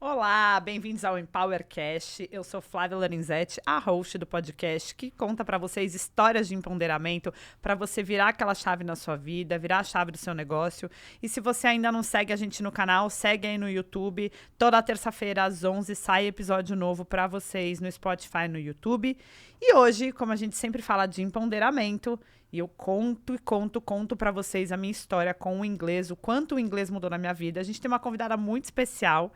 Olá, bem-vindos ao EmpowerCast. Eu sou Flávia Lorenzetti, a host do podcast que conta para vocês histórias de empoderamento para você virar aquela chave na sua vida, virar a chave do seu negócio. E se você ainda não segue a gente no canal, segue aí no YouTube. Toda terça-feira às 11 sai episódio novo para vocês no Spotify e no YouTube. E hoje, como a gente sempre fala de empoderamento, e eu conto para vocês a minha história com o inglês, o quanto o inglês mudou na minha vida. A gente tem uma convidada muito especial,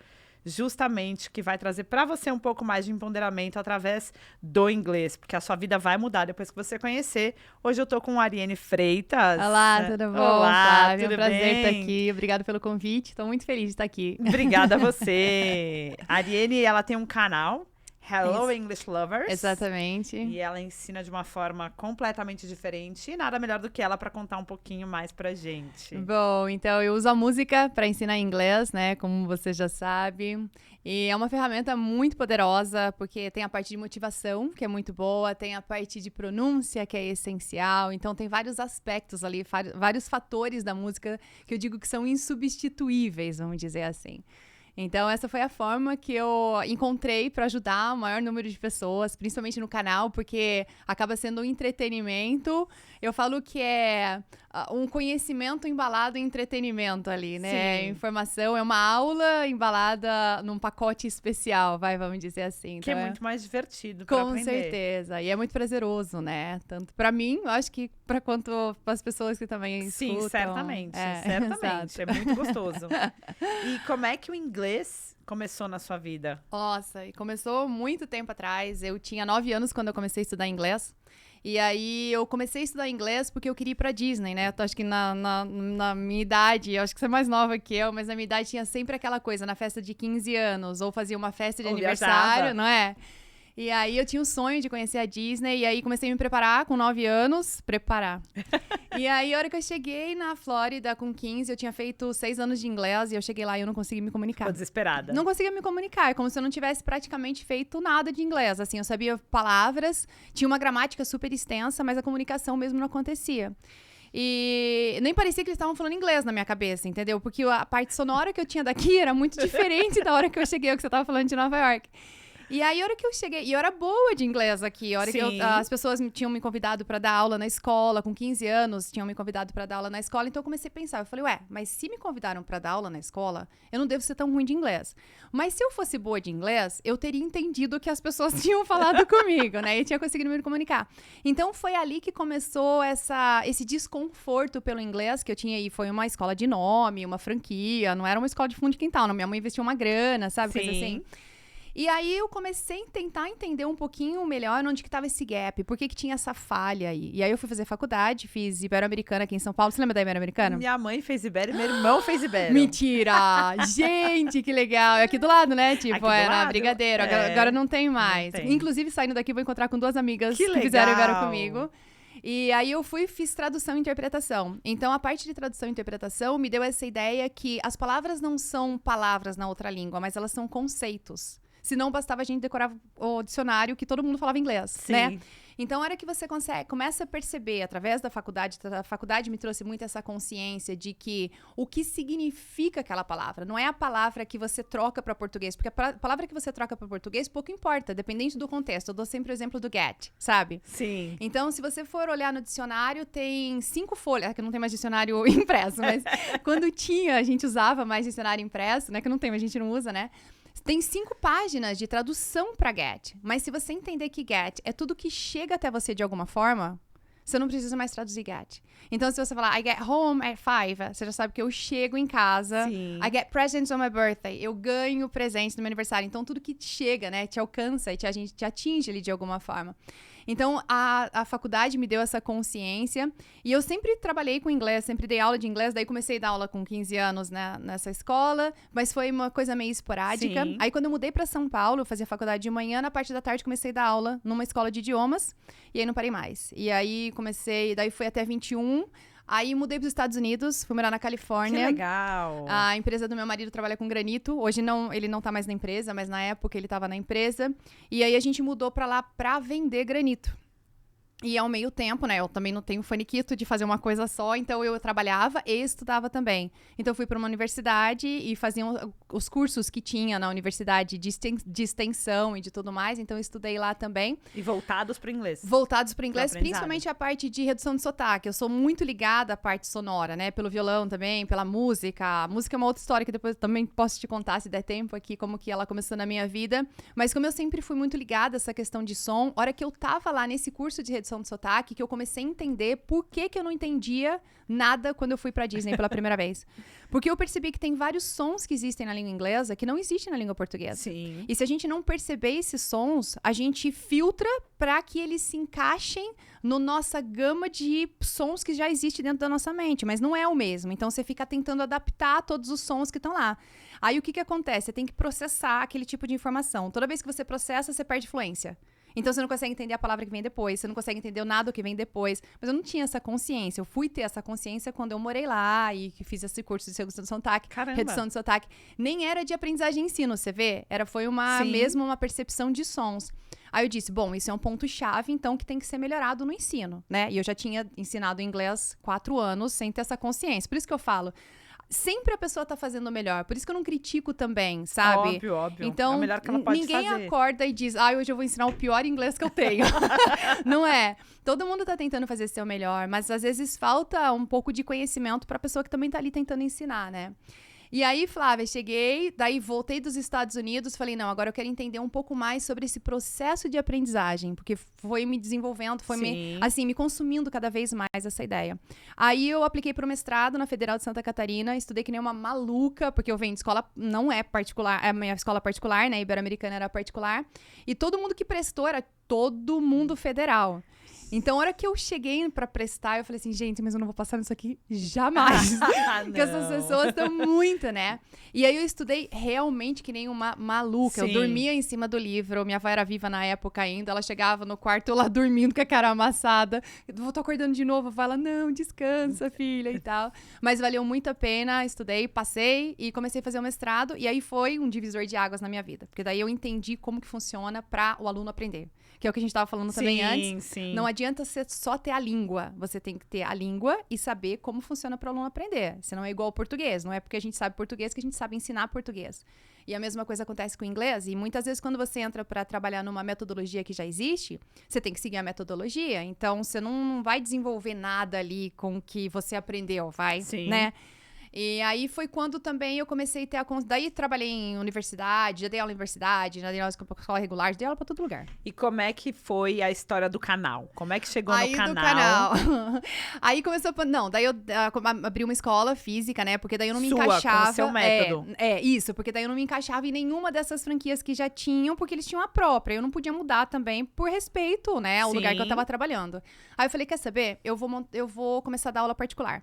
justamente, que vai trazer para você um pouco mais de empoderamento através do inglês, porque a sua vida vai mudar depois que você conhecer. Hoje eu tô com a Ariane Freitas. Olá, tudo bom? Olá, Flávia, tudo é um prazer bem? estar aqui. Obrigada pelo convite. Estou muito feliz de estar aqui. Obrigada a você. A Ariane, ela tem um canal, Hello English Lovers. Exatamente. E ela ensina de uma forma completamente diferente e nada melhor do que ela para contar um pouquinho mais pra gente. Bom, então eu uso a música para ensinar inglês, né? Como você já sabe. E é uma ferramenta muito poderosa, porque tem a parte de motivação, que é muito boa, tem a parte de pronúncia, que é essencial. Então tem vários aspectos ali, vários fatores da música que eu digo que são insubstituíveis, vamos dizer assim. Então, essa foi a forma que eu encontrei para ajudar o maior número de pessoas, principalmente no canal, porque acaba sendo um entretenimento. Eu falo que é um conhecimento embalado em entretenimento ali, né? Sim. Informação é uma aula embalada num pacote especial, vamos dizer assim. Que Então, é muito mais divertido para com aprender. certeza. E é muito prazeroso, né? Tanto para mim, eu acho que para quanto para as pessoas que também escutam. Sim, certamente. Exato. É muito gostoso. E como é que o inglês começou na sua vida? Nossa, e começou muito tempo atrás. Eu tinha 9 anos quando eu comecei a estudar inglês. E aí eu comecei a estudar inglês porque eu queria ir pra Disney, né? Eu acho que na minha idade, eu acho que você é mais nova que eu, mas na minha idade tinha sempre aquela coisa, na festa de 15 anos, ou fazia uma festa de aniversário, viajava. não é? E aí eu tinha o sonho de conhecer a Disney, e aí comecei a me preparar com 9 anos. E aí, a hora que eu cheguei na Flórida com 15, eu tinha feito 6 anos de inglês, e eu cheguei lá e eu não conseguia me comunicar. Ficou desesperada. Não conseguia me comunicar, é como se eu não tivesse praticamente feito nada de inglês. Assim, eu sabia palavras, tinha uma gramática super extensa, mas a comunicação mesmo não acontecia. E nem parecia que eles estavam falando inglês na minha cabeça, entendeu? Porque a parte sonora que eu tinha daqui era muito diferente da hora que eu cheguei, o que você estava falando de Nova York. E aí, a hora que eu cheguei, e eu era boa de inglês aqui, a hora que as pessoas tinham me convidado para dar aula na escola, com 15 anos, tinham me convidado para dar aula na escola, então eu comecei a pensar, eu falei, mas se me convidaram para dar aula na escola, eu não devo ser tão ruim de inglês. Mas se eu fosse boa de inglês, eu teria entendido o que as pessoas tinham falado comigo, né, e tinha conseguido me comunicar. Então, foi ali que começou esse desconforto pelo inglês que eu tinha aí, foi uma escola de nome, uma franquia, não era uma escola de fundo de quintal, não, minha mãe investiu uma grana, sabe, coisa assim. E aí eu comecei a tentar entender um pouquinho melhor onde que estava esse gap, por que tinha essa falha aí. E aí eu fui fazer faculdade, fiz Ibero-Americana aqui em São Paulo. Você lembra da Ibero-Americana? Minha mãe fez Ibero e meu irmão fez Ibero. Mentira! Gente, que legal! É aqui do lado, né? Tipo, Aqui do na lado? Brigadeiro. Agora não tem mais. Não tem. Inclusive, saindo daqui, vou encontrar com 2 amigas Que fizeram Ibero legal! comigo. E aí eu fiz tradução e interpretação. Então, a parte de tradução e interpretação me deu essa ideia que as palavras não são palavras na outra língua, mas elas são conceitos. Senão, bastava a gente decorar o dicionário que todo mundo falava inglês, né? Então, a hora que você começa a perceber, através da faculdade me trouxe muito essa consciência de que o que significa aquela palavra. Não é a palavra que você troca para português, porque a palavra que você troca para português pouco importa, dependente do contexto. Eu dou sempre o exemplo do get, sabe? Sim. Então, se você for olhar no dicionário, tem 5 folhas, que não tem mais dicionário impresso, mas quando a gente usava mais dicionário impresso, né? Que não tem, mas a gente não usa, né? Tem 5 páginas de tradução para get. Mas se você entender que get é tudo que chega até você de alguma forma, você não precisa mais traduzir get. Então, se você falar, I get home at 5, você já sabe que eu chego em casa. Sim. I get presents on my birthday. Eu ganho presentes no meu aniversário. Então, tudo que chega, né, te alcança e te atinge ali de alguma forma. Então, a faculdade me deu essa consciência. E eu sempre trabalhei com inglês, sempre dei aula de inglês. Daí, comecei a dar aula com 15 anos, né, nessa escola. Mas foi uma coisa meio esporádica. Sim. Aí, quando eu mudei pra São Paulo, eu fazia faculdade de manhã. Na parte da tarde, comecei a dar aula numa escola de idiomas. E aí, não parei mais. E aí, daí fui até 21. Aí mudei para os Estados Unidos, fui morar na Califórnia. Que legal! A empresa do meu marido trabalha com granito. Hoje ele não tá mais na empresa, mas na época ele estava na empresa. E aí a gente mudou para lá para vender granito. E ao meio tempo, né, eu também não tenho faniquito de fazer uma coisa só, então eu trabalhava e estudava também. Então eu fui para uma universidade e fazia os cursos que tinha na universidade de extensão e de tudo mais, então eu estudei lá também. E voltados para o inglês. Voltados para o inglês, principalmente a parte de redução de sotaque. Eu sou muito ligada à parte sonora, né, pelo violão também, pela música. A música é uma outra história que depois eu também posso te contar, se der tempo aqui, como que ela começou na minha vida. Mas como eu sempre fui muito ligada a essa questão de som, a hora que eu tava lá nesse curso de redução de sotaque, que eu comecei a entender por que eu não entendia nada quando eu fui pra Disney pela primeira vez. Porque eu percebi que tem vários sons que existem na língua inglesa que não existem na língua portuguesa. Sim. E se a gente não perceber esses sons, a gente filtra para que eles se encaixem na nossa gama de sons que já existe dentro da nossa mente, mas não é o mesmo. Então você fica tentando adaptar todos os sons que estão lá. Aí o que acontece? Você tem que processar aquele tipo de informação. Toda vez que você processa, você perde fluência. Então você não consegue entender a palavra que vem depois, você não consegue entender nada que vem depois. Mas eu não tinha essa consciência. Eu fui ter essa consciência quando eu morei lá e que fiz esse curso de redução de sotaque. Caramba. Redução de sotaque. Nem era de aprendizagem e ensino, você vê? Foi mesmo uma percepção de sons. Aí eu disse, bom, isso é um ponto-chave, então, que tem que ser melhorado no ensino, né? E eu já tinha ensinado inglês 4 anos sem ter essa consciência. Por isso que eu falo, sempre a pessoa tá fazendo o melhor. Por isso que eu não critico também, sabe? Óbvio. Então, é o melhor que ela pode ninguém fazer. acorda e diz, hoje eu vou ensinar o pior inglês que eu tenho. Não é. Todo mundo tá tentando fazer seu melhor, mas às vezes falta um pouco de conhecimento pra pessoa que também tá ali tentando ensinar, né? E aí, Flávia, cheguei, daí voltei dos Estados Unidos, falei, não, agora eu quero entender um pouco mais sobre esse processo de aprendizagem, porque foi me desenvolvendo, foi me consumindo cada vez mais essa ideia. Aí eu apliquei para o mestrado na Federal de Santa Catarina, estudei que nem uma maluca, porque eu venho de escola, não é particular, é a minha escola particular, né, Ibero-Americana era particular, e todo mundo que prestou era todo mundo federal. Então, a hora que eu cheguei pra prestar, eu falei assim, gente, mas eu não vou passar nisso aqui jamais. Porque essas pessoas estão muito, né? E aí eu estudei realmente que nem uma maluca. Sim. Eu dormia em cima do livro. Minha avó era viva na época ainda. Ela chegava no quarto, eu lá dormindo com a cara amassada. Eu tô acordando de novo. Fala, não, descansa, filha, e tal. Mas valeu muito a pena. Estudei, passei e comecei a fazer o mestrado. E aí foi um divisor de águas na minha vida. Porque daí eu entendi como que funciona pra o aluno aprender. Que é o que a gente tava falando também antes. Sim. Não adianta você só ter a língua. Você tem que ter a língua e saber como funciona para o aluno aprender. Senão é igual ao português. Não é porque a gente sabe português que a gente sabe ensinar português. E a mesma coisa acontece com o inglês. E muitas vezes quando você entra para trabalhar numa metodologia que já existe, você tem que seguir a metodologia. Então, você não vai desenvolver nada ali com o que você aprendeu, vai? Sim. Né? E aí foi quando também eu comecei a ter Daí trabalhei em universidade, já dei aula em universidade, já dei aula em escola regular, já dei aula pra todo lugar. E como é que foi a história do canal? Como é que chegou Aí no canal? do canal. Aí começou... Não, daí eu abri uma escola física, né? Porque daí eu não me encaixava... Com o seu método. Isso. Porque daí eu não me encaixava em nenhuma dessas franquias que já tinham, porque eles tinham a própria. Eu não podia mudar também por respeito, né? Ao lugar que eu tava trabalhando. Aí eu falei, quer saber? Eu vou começar a dar aula particular.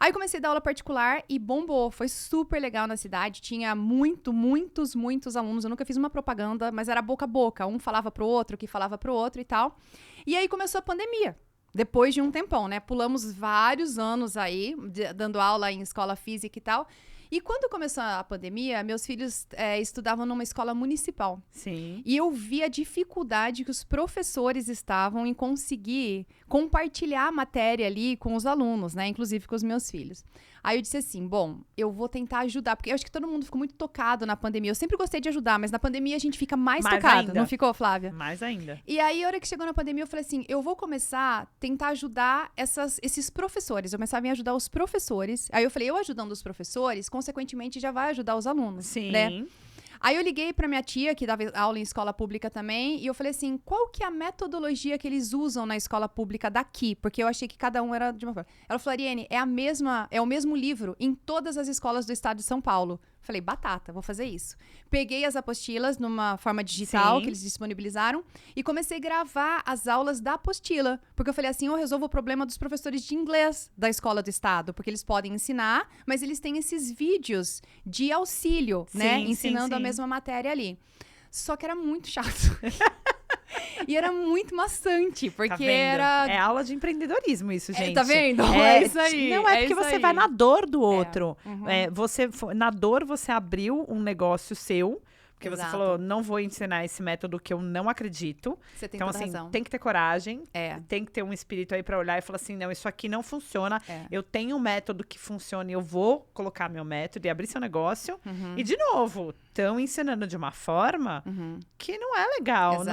Aí comecei a dar aula particular e bombou. Foi super legal na cidade. Tinha muitos alunos. Eu nunca fiz uma propaganda, mas era boca a boca. Um falava pro outro, que falava pro outro e tal. E aí começou a pandemia. Depois de um tempão, né? Pulamos vários anos aí, dando aula em escola física e tal. E quando começou a pandemia, meus filhos estudavam numa escola municipal. Sim. E eu vi a dificuldade que os professores estavam em conseguir compartilhar a matéria ali com os alunos, né? Inclusive com os meus filhos. Aí eu disse assim, bom, eu vou tentar ajudar, porque eu acho que todo mundo ficou muito tocado na pandemia. Eu sempre gostei de ajudar, mas na pandemia a gente fica mais tocado. Ainda. Não ficou, Flávia? Mais ainda. E aí, a hora que chegou na pandemia, eu falei assim, eu vou começar a tentar ajudar esses professores. Eu começava a ajudar os professores. Aí eu falei, eu ajudando os professores, consequentemente já vai ajudar os alunos, Sim. né? Aí eu liguei pra minha tia, que dava aula em escola pública também, e eu falei assim, qual que é a metodologia que eles usam na escola pública daqui? Porque eu achei que cada um era de uma forma. Ela falou, Ariane, é o mesmo livro em todas as escolas do estado de São Paulo. Falei, batata, vou fazer isso. Peguei as apostilas numa forma digital, Sim. que eles disponibilizaram, e comecei a gravar as aulas da apostila. Porque eu falei assim, eu resolvo o problema dos professores de inglês da escola do estado, porque eles podem ensinar, mas eles têm esses vídeos de auxílio, né? Ensinando a mesma matéria ali. Só que era muito chato. E era muito maçante, porque Tá vendo? era... É aula de empreendedorismo isso, gente. Tá vendo? É isso aí. Não é porque você vai na dor do outro. Uhum. Na dor você abriu um negócio seu, Porque você Exato. falou, não vou ensinar esse método que eu não acredito. Você tem Então, toda assim, razão. tem que ter coragem. É. Tem que ter um espírito aí pra olhar e falar assim, não, isso aqui não funciona. É. Eu tenho um método que funciona e eu vou colocar meu método e abrir seu negócio. Uhum. E, de novo, estão ensinando de uma forma que não é legal,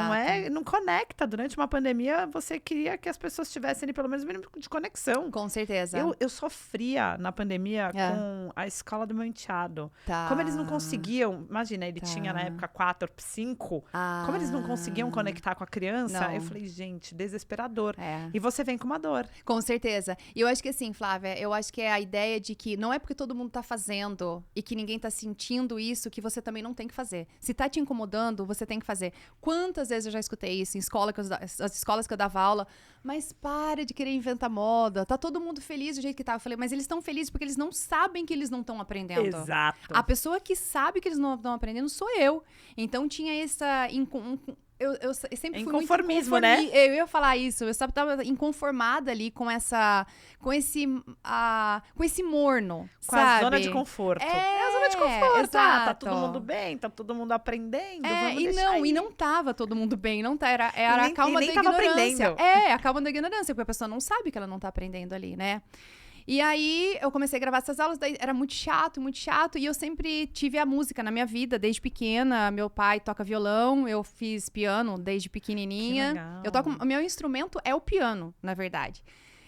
não conecta. Durante uma pandemia, você queria que as pessoas tivessem ali pelo menos um mínimo de conexão. Com certeza. Eu sofria na pandemia É. com a escola do meu enteado. Tá. Como eles não conseguiam, imagina, ele tinha na época 4, 5, como eles não conseguiam conectar com a criança, Não. eu falei, gente, desesperador. É. E você vem com uma dor. Com certeza. E eu acho que assim, Flávia, eu acho que é a ideia de que não é porque todo mundo tá fazendo e que ninguém tá sentindo isso que você também não tem que fazer. Se tá te incomodando, você tem que fazer. Quantas vezes eu já escutei isso em as escolas que eu dava aula, mas para de querer inventar moda, tá todo mundo feliz do jeito que tá. Eu falei, mas eles estão felizes porque eles não sabem que eles não estão aprendendo. Exato. A pessoa que sabe que eles não estão aprendendo sou eu. Então tinha essa... Eu sempre fui Inconformismo, muito né? Eu ia falar isso. Eu estava inconformada ali com esse morno, Com sabe? a zona de conforto. É, a zona de conforto. Tá exato. todo mundo bem, tá todo mundo aprendendo. Vamos E deixar aí. não tava todo mundo bem, não tá, era nem- a calma e nem da tava ignorância. aprendendo. A calma da ignorância, porque a pessoa não sabe que ela não tá aprendendo ali, né? E aí, eu comecei a gravar essas aulas, daí era muito chato, e eu sempre tive a música na minha vida, desde pequena. Meu pai toca violão, eu fiz piano desde pequenininha. Que legal. O meu instrumento é o piano, na verdade.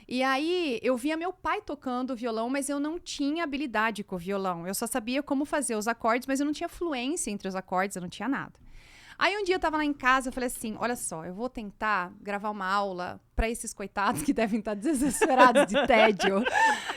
E aí, eu via meu pai tocando violão, mas eu não tinha habilidade com o violão. Eu só sabia como fazer os acordes, mas eu não tinha fluência entre os acordes, eu não tinha nada. Aí um dia eu tava lá em casa, eu falei assim, olha só, eu vou tentar gravar uma aula pra esses coitados que devem estar desesperados de tédio,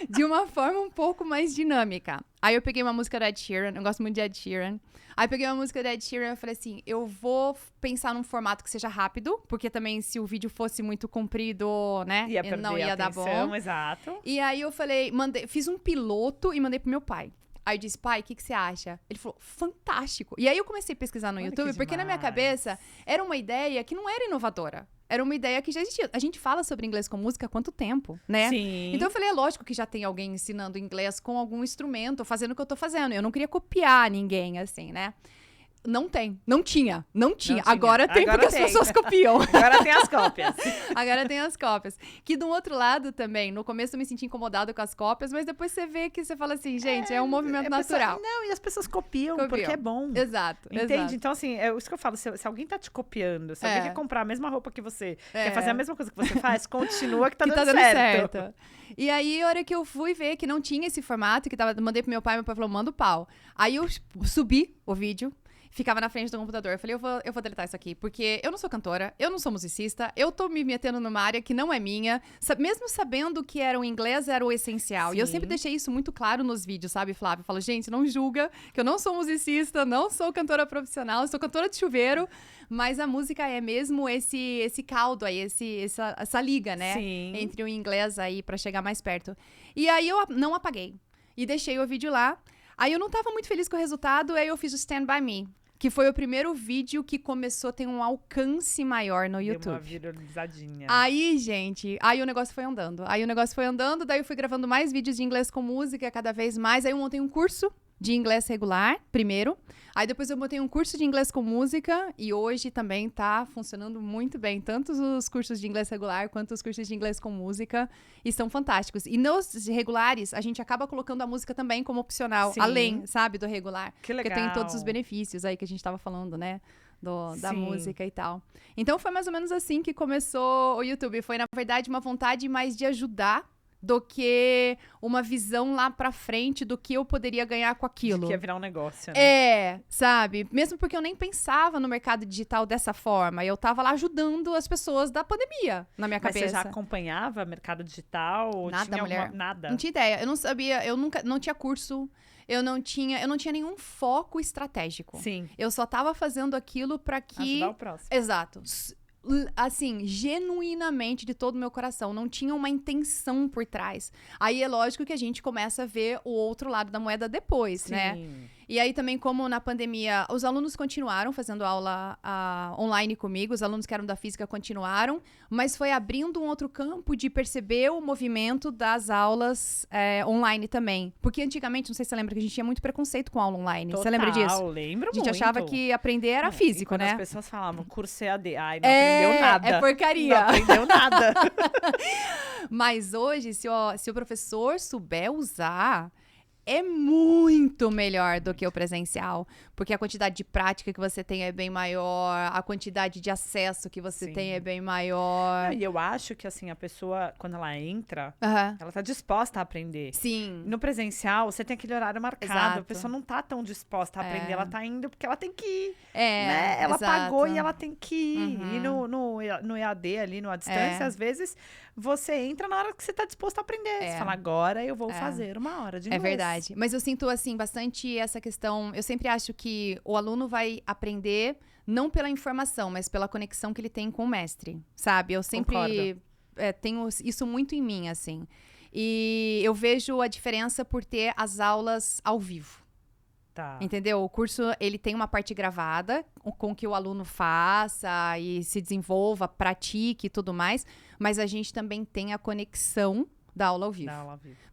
de uma forma um pouco mais dinâmica. Aí eu peguei uma música da Ed Sheeran, eu gosto muito de Ed Sheeran. Aí eu peguei uma música da Ed Sheeran e falei assim, eu vou pensar num formato que seja rápido, porque também se o vídeo fosse muito comprido, né, Ia perder não ia a dar atenção, bom. exato. E aí eu falei, fiz um piloto e mandei pro meu pai. Aí eu disse, pai, o que você acha? Ele falou, fantástico. E aí eu comecei a pesquisar no Olha YouTube, que porque na minha demais. cabeça era uma ideia que não era inovadora. Era uma ideia que já existia. A gente fala sobre inglês com música há quanto tempo, né? Sim. Então eu falei, é lógico que já tem alguém ensinando inglês com algum instrumento, fazendo o que eu tô fazendo. Eu não queria copiar ninguém, assim, né? Não tinha. Agora tem, Agora porque tem. as pessoas copiam. Agora tem as cópias. Agora tem as cópias. Que do outro lado também, no começo eu me senti incomodada com as cópias, mas depois você vê que você fala assim, gente, é um movimento natural. Não, e as pessoas copiam porque é bom. Exato. Entende? Exato. Então, assim, é isso que eu falo. Se alguém tá te copiando, se alguém quer comprar a mesma roupa que você, quer fazer a mesma coisa que você faz, continua que tá dando certo. E aí, a hora que eu fui ver que não tinha esse formato, mandei pro meu pai falou, manda o pau. Aí eu subi o vídeo, ficava na frente do computador. Eu falei, eu vou deletar isso aqui, porque eu não sou cantora, eu não sou musicista, eu tô me metendo numa área que não é minha, mesmo sabendo que o inglês era o essencial. Sim. E eu sempre deixei isso muito claro nos vídeos, sabe, Flávio? Eu falo, gente, não julga, que eu não sou musicista, não sou cantora profissional, sou cantora de chuveiro, mas a música é mesmo esse caldo aí, essa liga, né? Sim. Entre o inglês aí, pra chegar mais perto. E aí eu não apaguei. E deixei o vídeo lá. Aí eu não tava muito feliz com o resultado, aí eu fiz o Stand By Me, que foi o primeiro vídeo que começou a ter um alcance maior no YouTube. Deu uma viralizadinha. Aí, gente, o negócio foi andando. Daí eu fui gravando mais vídeos de inglês com música cada vez mais. Aí eu montei um curso de inglês regular, primeiro. Aí depois eu montei um curso de inglês com música e hoje também tá funcionando muito bem. Tanto os cursos de inglês regular quanto os cursos de inglês com música e são fantásticos. E nos regulares, a gente acaba colocando a música também como opcional, Sim. além, sabe, do regular. Que legal. Porque tem todos os benefícios aí que a gente tava falando, né? Da Sim. música e tal. Então foi mais ou menos assim que começou o YouTube. Foi, na verdade, uma vontade mais de ajudar do que uma visão lá pra frente do que eu poderia ganhar com aquilo. De que ia virar um negócio, né? Sabe? Mesmo porque eu nem pensava no mercado digital dessa forma. Eu tava lá ajudando as pessoas da pandemia na minha Mas cabeça. você já acompanhava mercado digital? Nada, tinha mulher. Nada? Não tinha ideia. Eu não sabia, não tinha curso. Eu não tinha nenhum foco estratégico. Sim. Eu só tava fazendo aquilo pra que... Ajudar o próximo. Exato. Assim, genuinamente de todo o meu coração. Não tinha uma intenção por trás. Aí é lógico que a gente começa a ver o outro lado da moeda depois, né? Sim. E aí também, como na pandemia, os alunos continuaram fazendo aula online comigo, os alunos que eram da física continuaram, mas foi abrindo um outro campo de perceber o movimento das aulas online também. Porque antigamente, não sei se você lembra, que a gente tinha muito preconceito com aula online. Total, Você lembra disso? Lembro muito. A gente achava que aprender era físico, né? As pessoas falavam curso EAD, ai, não aprendeu nada. É porcaria. Não aprendeu nada. Mas hoje, se o professor souber usar, é muito melhor do que o presencial, porque a quantidade de prática que você tem é bem maior, a quantidade de acesso que você tem é bem maior. E eu acho que, assim, a pessoa, quando ela entra, Uhum. ela tá disposta a aprender. Sim. No presencial, você tem aquele horário marcado, Exato. a pessoa não tá tão disposta a aprender, ela tá indo porque ela tem que ir. É, Né? Ela exato. pagou e ela tem que ir. Uhum. E no EAD, ali, no à distância, às vezes, você entra na hora que você tá disposto a aprender. Você fala, agora eu vou fazer uma hora de inglês. É verdade. Mas eu sinto, assim, bastante essa questão. Eu sempre acho que o aluno vai aprender não pela informação, mas pela conexão que ele tem com o mestre, sabe? Eu sempre tenho isso muito em mim, assim. E eu vejo a diferença por ter as aulas ao vivo. Tá. Entendeu? O curso, ele tem uma parte gravada, com que o aluno faça e se desenvolva, pratique e tudo mais, mas a gente também tem a conexão da aula ao vivo.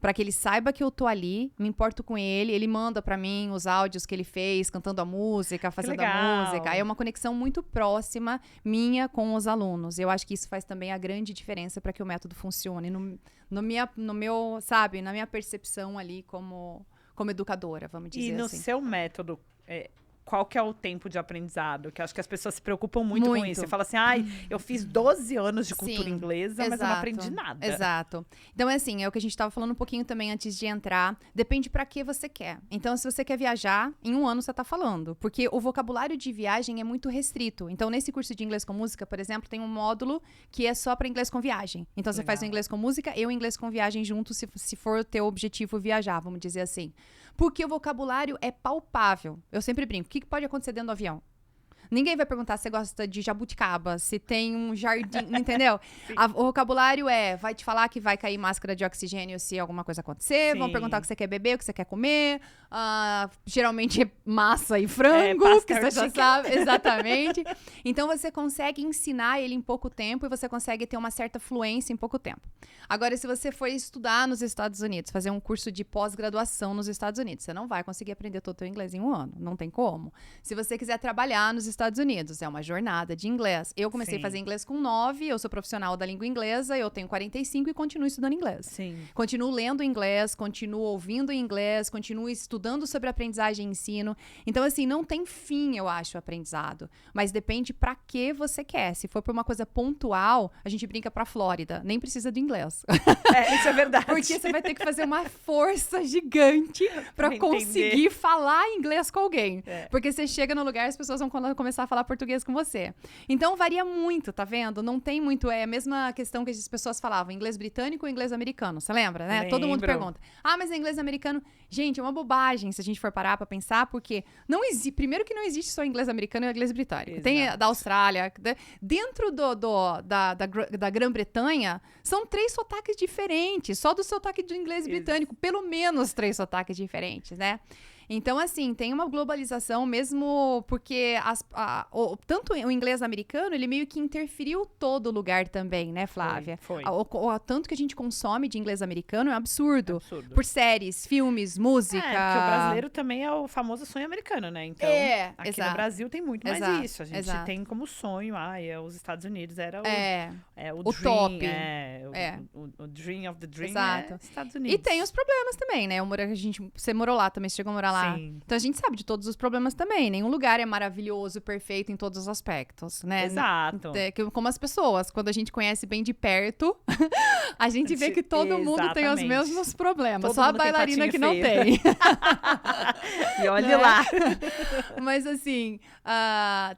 Pra que ele saiba que eu tô ali, me importo com ele, ele manda pra mim os áudios que ele fez, cantando a música, fazendo a música. É uma conexão muito próxima minha com os alunos. Eu acho que isso faz também a grande diferença para que o método funcione. No meu, sabe, na minha percepção ali como educadora, vamos dizer assim. E no seu método, qual que é o tempo de aprendizado? Que eu acho que as pessoas se preocupam muito com isso. Você fala assim, eu fiz 12 anos de cultura inglesa, mas eu não aprendi nada. Exato. Então, é assim, é o que a gente estava falando um pouquinho também antes de entrar. Depende pra que você quer. Então, se você quer viajar, em um ano você tá falando. Porque o vocabulário de viagem é muito restrito. Então, nesse curso de inglês com música, por exemplo, tem um módulo que é só pra inglês com viagem. Então, você faz o inglês com música e o inglês com viagem junto, se for o teu objetivo viajar, vamos dizer assim. Porque o vocabulário é palpável. Eu sempre brinco. O que pode acontecer dentro do avião? Ninguém vai perguntar se você gosta de jabuticaba, se tem um jardim, entendeu? O vocabulário vai te falar que vai cair máscara de oxigênio se alguma coisa acontecer, vão perguntar o que você quer beber, o que você quer comer, geralmente é massa e frango, que você já sabe, exatamente. Então, você consegue ensinar ele em pouco tempo e você consegue ter uma certa fluência em pouco tempo. Agora, se você for estudar nos Estados Unidos, fazer um curso de pós-graduação nos Estados Unidos, você não vai conseguir aprender todo o teu inglês em um ano, não tem como. Se você quiser trabalhar nos Estados Unidos, é uma jornada de inglês. Eu comecei a fazer inglês com 9, eu sou profissional da língua inglesa, eu tenho 45 e continuo estudando inglês. Sim. Continuo lendo inglês, continuo ouvindo inglês, continuo estudando sobre aprendizagem e ensino. Então, assim, não tem fim, eu acho, o aprendizado. Mas depende pra que você quer. Se for pra uma coisa pontual, a gente brinca pra Flórida. Nem precisa do inglês. Isso é verdade. Porque você vai ter que fazer uma força gigante pra conseguir falar inglês com alguém. Porque você chega no lugar e as pessoas vão começar a falar português com você. Então, varia muito, tá vendo? Não tem muito... É a mesma questão que as pessoas falavam. Inglês britânico ou inglês americano? Você lembra, né? Lembro. Todo mundo pergunta. Mas é inglês americano. Gente, é uma bobagem se a gente for parar pra pensar, porque não existe... Primeiro que não existe só inglês americano e inglês britânico. Exato. Tem da Austrália. Dentro da Grã-Bretanha, são 3 sotaques diferentes. Só do sotaque do inglês britânico. Pelo menos 3 sotaques diferentes, né? Então, assim, tem uma globalização mesmo porque tanto o inglês americano, ele meio que interferiu todo lugar também, né, Flávia? Foi. Tanto que a gente consome de inglês americano é um absurdo. Por séries, filmes, música. Porque o brasileiro também é o famoso sonho americano, né? Então, aqui no Brasil tem muito mais isso. A gente tem como sonho, os Estados Unidos era o dream, top. O dream of the dream Estados Unidos. E tem os problemas também, né? Você morou lá também, você chegou a morar lá. Sim. Então a gente sabe de todos os problemas também. Nenhum lugar é maravilhoso, perfeito em todos os aspectos, né? Exato. Como as pessoas, quando a gente conhece bem de perto, a gente vê que todo mundo tem os mesmos problemas. Todo só a bailarina que não tem. E olhe lá. Mas assim,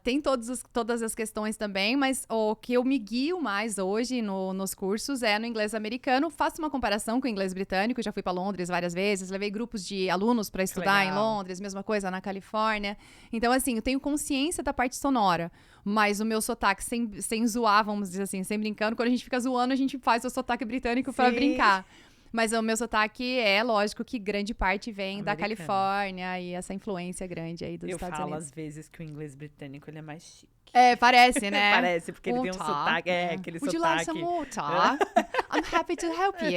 tem todas as questões também, mas o que eu me guio mais hoje nos cursos é no inglês americano. Faço uma comparação com o inglês britânico. Já fui para Londres várias vezes, levei grupos de alunos para estudar em Londres, mesma coisa na Califórnia. Então, assim, eu tenho consciência da parte sonora, mas o meu sotaque, sem zoar, vamos dizer assim, sem brincando, quando a gente fica zoando, a gente faz o sotaque britânico para brincar. Mas o meu sotaque é lógico que grande parte vem da Americano. Califórnia e essa influência grande aí dos Eu Estados falo Unidos. às vezes que o inglês britânico ele é mais chique. É, parece, né? Parece, porque ele tem um Tá. sotaque, aquele Would you sotaque. like some water? I'm happy to help you.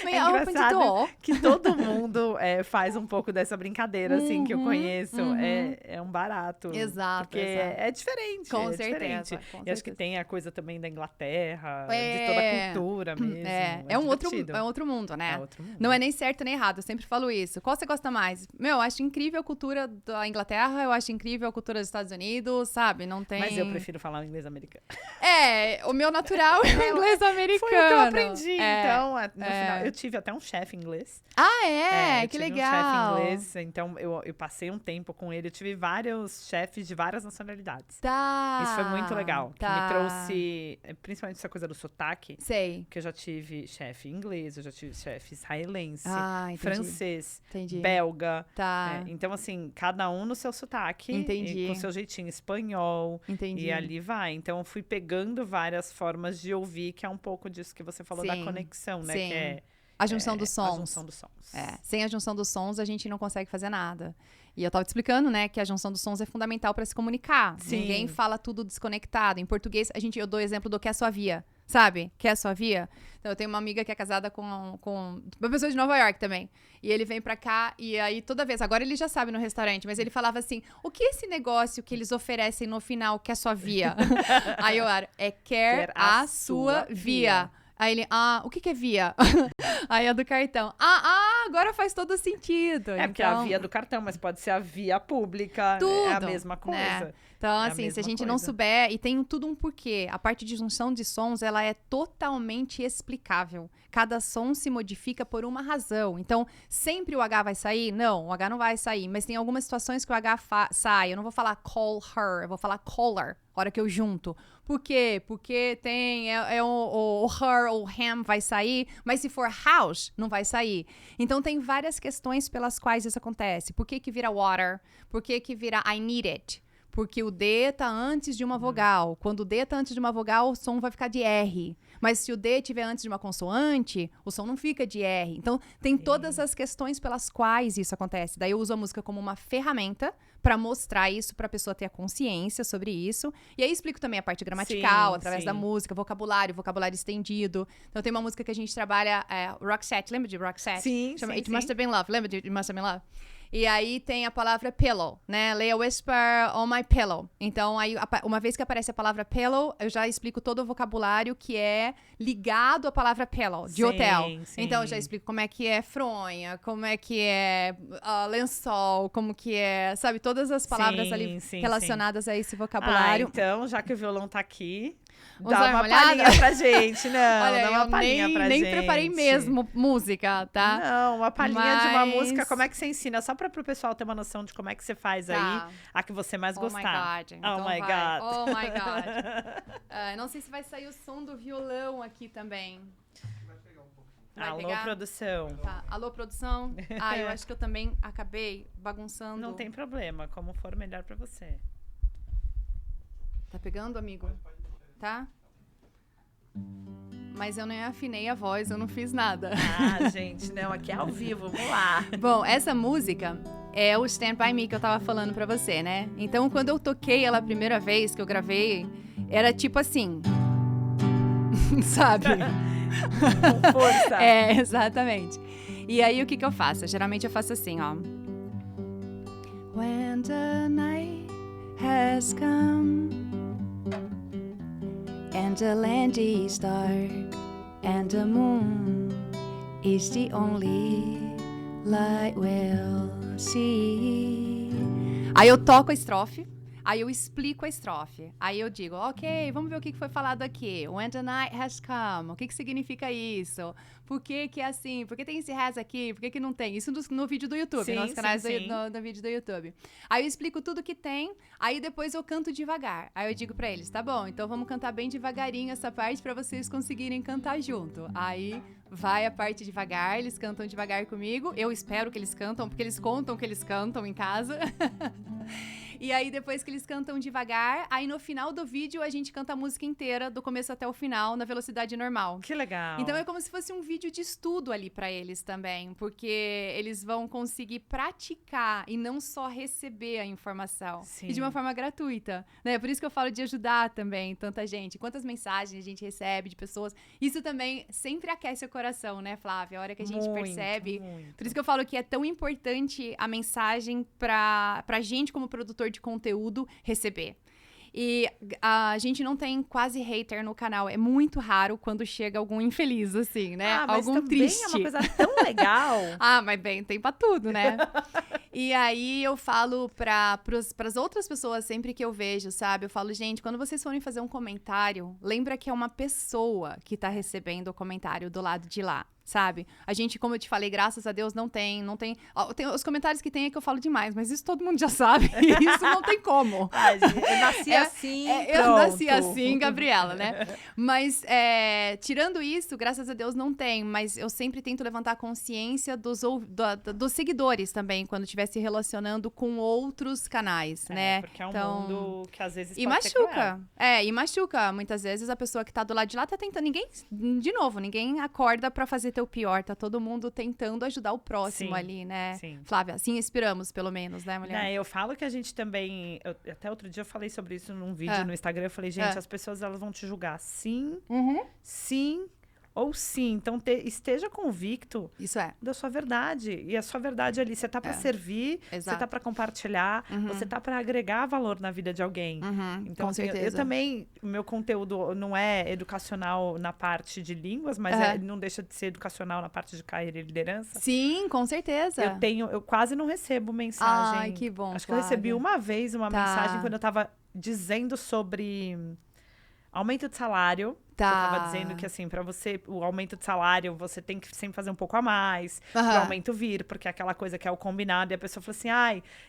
May É I open the engraçado door? que todo mundo faz um pouco dessa brincadeira, assim, que eu conheço. É um barato. Exato, Porque exato. é diferente. Com é certeza, diferente. com E acho que certeza. tem a coisa também da Inglaterra, É. de toda a cultura mesmo. É um divertido. outro mundo, né? É outro mundo. Não é nem certo nem errado, eu sempre falo isso. Qual você gosta mais? Meu, eu acho incrível a cultura da Inglaterra, eu acho incrível a cultura dos Estados Unidos, sabe? Não tem... Mas eu prefiro falar o inglês americano. O meu natural é o inglês americano. Foi o que eu aprendi. Então, no é. final, eu tive até um chefe inglês. Ah, Eu que tive legal. um chefe inglês, então eu passei um tempo com ele. Eu tive vários chefes de várias nacionalidades. Tá. Isso foi muito legal. Tá. Que me trouxe, principalmente essa coisa do sotaque, Sei. que eu já tive chefe inglês, eu já tive chefe israelense, Entendi. francês, Entendi. belga. Tá. Então, assim, cada um no seu sotaque. Entendi. E com seu jeitinho espanhol. Entendi. E ali vai. Então, eu fui pegando várias formas de ouvir, que é um pouco disso que você falou da Sim. conexão, né? Sim. Que é A junção dos sons. a junção dos sons. Sem a junção dos sons, a gente não consegue fazer nada. E eu tava te explicando, né, que a junção dos sons é fundamental para se comunicar. Sim. Ninguém fala tudo desconectado. Em português, eu dou exemplo do que é sua via, sabe? Que é sua via. Então, eu tenho uma amiga que é casada com uma pessoa de Nova York também. E ele vem pra cá e aí toda vez, agora ele já sabe no restaurante, mas ele falava assim, o que é esse negócio que eles oferecem no final que é sua via? Aí eu era, quer a sua via. Aí ele, o que é via? Aí é do cartão. Agora faz todo sentido. Porque é a via do cartão, mas pode ser a via pública. Tudo, é a mesma coisa. né? Então, É a assim, se a mesma gente não coisa. souber, e tem tudo um porquê. A parte de junção de sons, ela é totalmente explicável. Cada som se modifica por uma razão. Então, sempre o H vai sair? Não, o H não vai sair. Mas tem algumas situações que o H sai. Eu não vou falar call her, eu vou falar caller, a hora que eu junto. Por quê? Porque tem o her ou ham vai sair, mas se for house, não vai sair. Então, tem várias questões pelas quais isso acontece. Por que que vira water? Por que que vira I need it? Porque o D tá antes de uma vogal. Quando o D tá antes de uma vogal, o som vai ficar de R. Mas se o D estiver antes de uma consoante, o som não fica de R. Então, tem todas as questões pelas quais isso acontece. Daí eu uso a música como uma ferramenta para mostrar isso, para a pessoa ter a consciência sobre isso. E aí explico também a parte gramatical, através da música, vocabulário estendido. Então, tem uma música que a gente trabalha, Roxette. Lembra de Roxette? Sim, Chama sim, It sim. Must Have Been Love. Lembra de It Must Have Been Love? E aí tem a palavra pillow, né? Lay a whisper on my pillow. Então, aí, uma vez que aparece a palavra pillow, eu já explico todo o vocabulário que é ligado à palavra pillow, de Sim, hotel. sim. Então, eu já explico como é que é fronha, como é que é lençol, como que é, sabe? Todas as palavras Sim, ali sim, relacionadas a esse vocabulário. Então, já que o violão tá aqui, Vamos dá dar uma uma olhada? palhinha pra gente. Não, Olha, dá uma eu palhinha pra nem gente. preparei mesmo música, tá? Não, uma palhinha de uma Mas- música, como é que você ensina? Só para pro pessoal ter uma noção de como é que você faz Tá. aí a que você mais Oh gostar. my God. Então Oh my vai. God. Oh my God. Não sei se vai sair o som do violão aqui também. Vai Alô, pegar? produção. Tá. Alô, produção? Eu acho que eu também acabei bagunçando. Não tem problema, como for melhor pra você. Tá pegando, amigo? Tá? Mas eu nem afinei a voz, eu não fiz nada. Gente, não, aqui é ao vivo, vamos lá. Bom, essa música é o Stand By Me que eu tava falando pra você, né? Então, quando eu toquei ela a primeira vez que eu gravei, era tipo assim. Sabe? Com força. Exatamente. E aí, o que eu faço? Geralmente eu faço assim, ó. When the night has come and the land is dark and the moon is the only light we'll see. Aí eu toco a estrofe. Aí eu explico a estrofe. Aí eu digo, ok, vamos ver o que foi falado aqui. When the night has come. O que significa isso? Por que é assim? Por que tem esse has aqui? Por que não tem? Isso no vídeo do YouTube, Sim, nos canais sim. do vídeo do YouTube. Aí eu explico tudo que tem, aí depois eu canto devagar. Aí eu digo pra eles, tá bom, então vamos cantar bem devagarinho essa parte pra vocês conseguirem cantar junto. Aí vai a parte devagar, eles cantam devagar comigo. Eu espero que eles cantam, porque eles contam que eles cantam em casa. E aí, depois que eles cantam devagar, aí no final do vídeo, a gente canta a música inteira, do começo até o final, na velocidade normal. Que legal. Então, é como se fosse um vídeo de estudo ali pra eles também, porque eles vão conseguir praticar e não só receber a informação. Sim. E de uma forma gratuita, né? Por isso que eu falo de ajudar também tanta gente. Quantas mensagens a gente recebe de pessoas. Isso também sempre aquece o coração, né, Flávia? A hora que a gente percebe. Muito. Por isso que eu falo que é tão importante a mensagem pra gente, como produtor de conteúdo, receber. E a gente não tem quase hater no canal. É muito raro quando chega algum infeliz, assim, né? Mas algum também triste. é uma coisa tão legal. Mas bem, tem pra tudo, né? E aí eu falo pras outras pessoas sempre que eu vejo, sabe? Eu falo, gente, quando vocês forem fazer um comentário, lembra que é uma pessoa que tá recebendo o comentário do lado de lá. Sabe? A gente, como eu te falei, graças a Deus, não tem. Tem os comentários que tem é que eu falo demais, mas isso todo mundo já sabe. Isso não tem como. Eu nasci assim, eu nasci assim, Gabriela, né? Mas, tirando isso, graças a Deus não tem. Mas eu sempre tento levantar a consciência dos seguidores também, quando estiver se relacionando com outros canais, né? Porque é um mundo que às vezes E pode ser machuca. E machuca. Muitas vezes a pessoa que tá do lado de lá tá tentando. Ninguém acorda pra fazer teu pior, tá todo mundo tentando ajudar o próximo ali, né? Sim. Flávia, assim inspiramos, pelo menos, né, mulher? Eu falo que a gente também... até outro dia eu falei sobre isso num vídeo no Instagram. Eu falei, gente, as pessoas elas vão te julgar sim, sim ou sim. Então, esteja convicto da sua verdade. E a sua verdade ali, você tá pra servir, você tá pra compartilhar, você tá pra agregar valor na vida de alguém. Então, com certeza. Eu também, o meu conteúdo não é educacional na parte de línguas, mas não deixa de ser educacional na parte de carreira e liderança. Sim, com certeza. Eu quase não recebo mensagem. Ai, que bom, Acho que eu recebi uma vez uma mensagem quando eu tava dizendo sobre aumento de salário. Você tava dizendo que, assim, pra você, o aumento de salário, você tem que sempre fazer um pouco a mais, pro aumento vir, porque é aquela coisa que é o combinado. E a pessoa falou assim,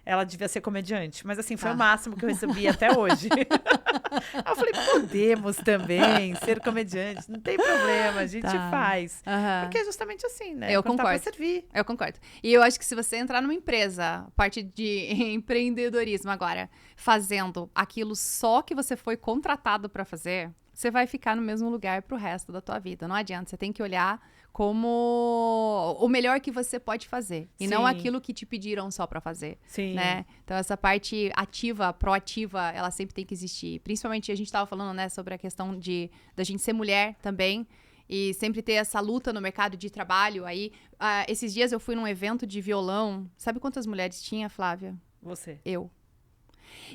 ela devia ser comediante. Mas, assim, foi o máximo que eu recebi até hoje. Aí eu falei, podemos também ser comediante, não tem problema, a gente faz. Porque é justamente assim, né? Eu Quando concordo. tá pra servir. Eu concordo. E eu acho que se você entrar numa empresa, parte de empreendedorismo agora, fazendo aquilo só que você foi contratado pra fazer, você vai ficar no mesmo lugar pro resto da tua vida. Não adianta, você tem que olhar como o melhor que você pode fazer. E não aquilo que te pediram só pra fazer. Sim. Né? Então, essa parte ativa, proativa, ela sempre tem que existir. Principalmente, a gente tava falando, né, sobre a questão da gente ser mulher também. E sempre ter essa luta no mercado de trabalho. Aí, esses dias eu fui num evento de violão. Sabe quantas mulheres tinha, Flávia? Você. Eu.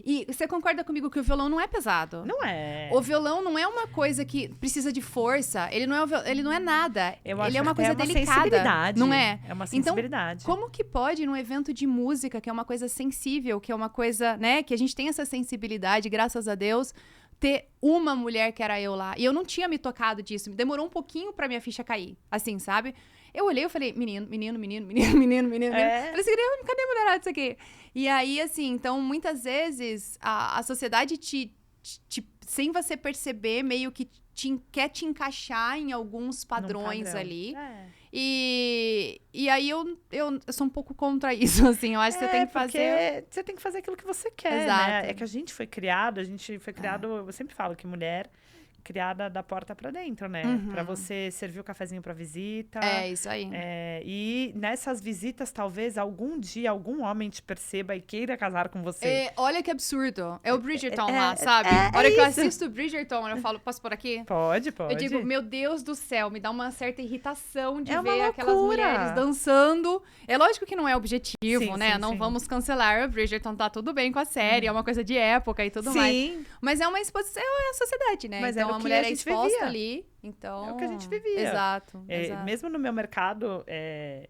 E você concorda comigo que o violão não é pesado? Não é. O violão não é uma coisa que precisa de força. Ele não é nada. Ele é uma coisa delicada. Sensibilidade. Não é? É uma sensibilidade. Então, como que pode, num evento de música, que é uma coisa sensível, que é uma coisa, né, que a gente tem essa sensibilidade, graças a Deus, ter uma mulher que era eu lá. E eu não tinha me tocado disso. Demorou um pouquinho pra minha ficha cair. Assim, sabe? Eu olhei e falei, menino. Falei assim, cadê a mulherada disso aqui? E aí, assim, então, muitas vezes, a sociedade sem você perceber, meio que quer te encaixar em alguns padrões ali. E aí eu sou um pouco contra isso, assim. Eu acho que você tem que fazer... Você tem que fazer aquilo que você quer, Exato. né? É que a gente foi criado, eu sempre falo que mulher criada da porta pra dentro, né? Pra você servir o cafezinho pra visita. É, isso aí. E nessas visitas, talvez, algum dia, algum homem te perceba e queira casar com você. Olha que absurdo. É o Bridgerton lá, sabe? A hora que eu assisto o Bridgerton, eu falo, posso por aqui? Pode. Eu digo, meu Deus do céu, me dá uma certa irritação de ver uma aquelas mulheres dançando. É lógico que não é objetivo, né? Sim, não sim. Vamos cancelar o Bridgerton, tá tudo bem com a série, é uma coisa de época e tudo mais. Sim. Mas é uma exposição, é a sociedade, né? Mas então era a mulher é exposta vivia. Ali. Então, é o que a gente vivia. Exato. Mesmo no meu mercado,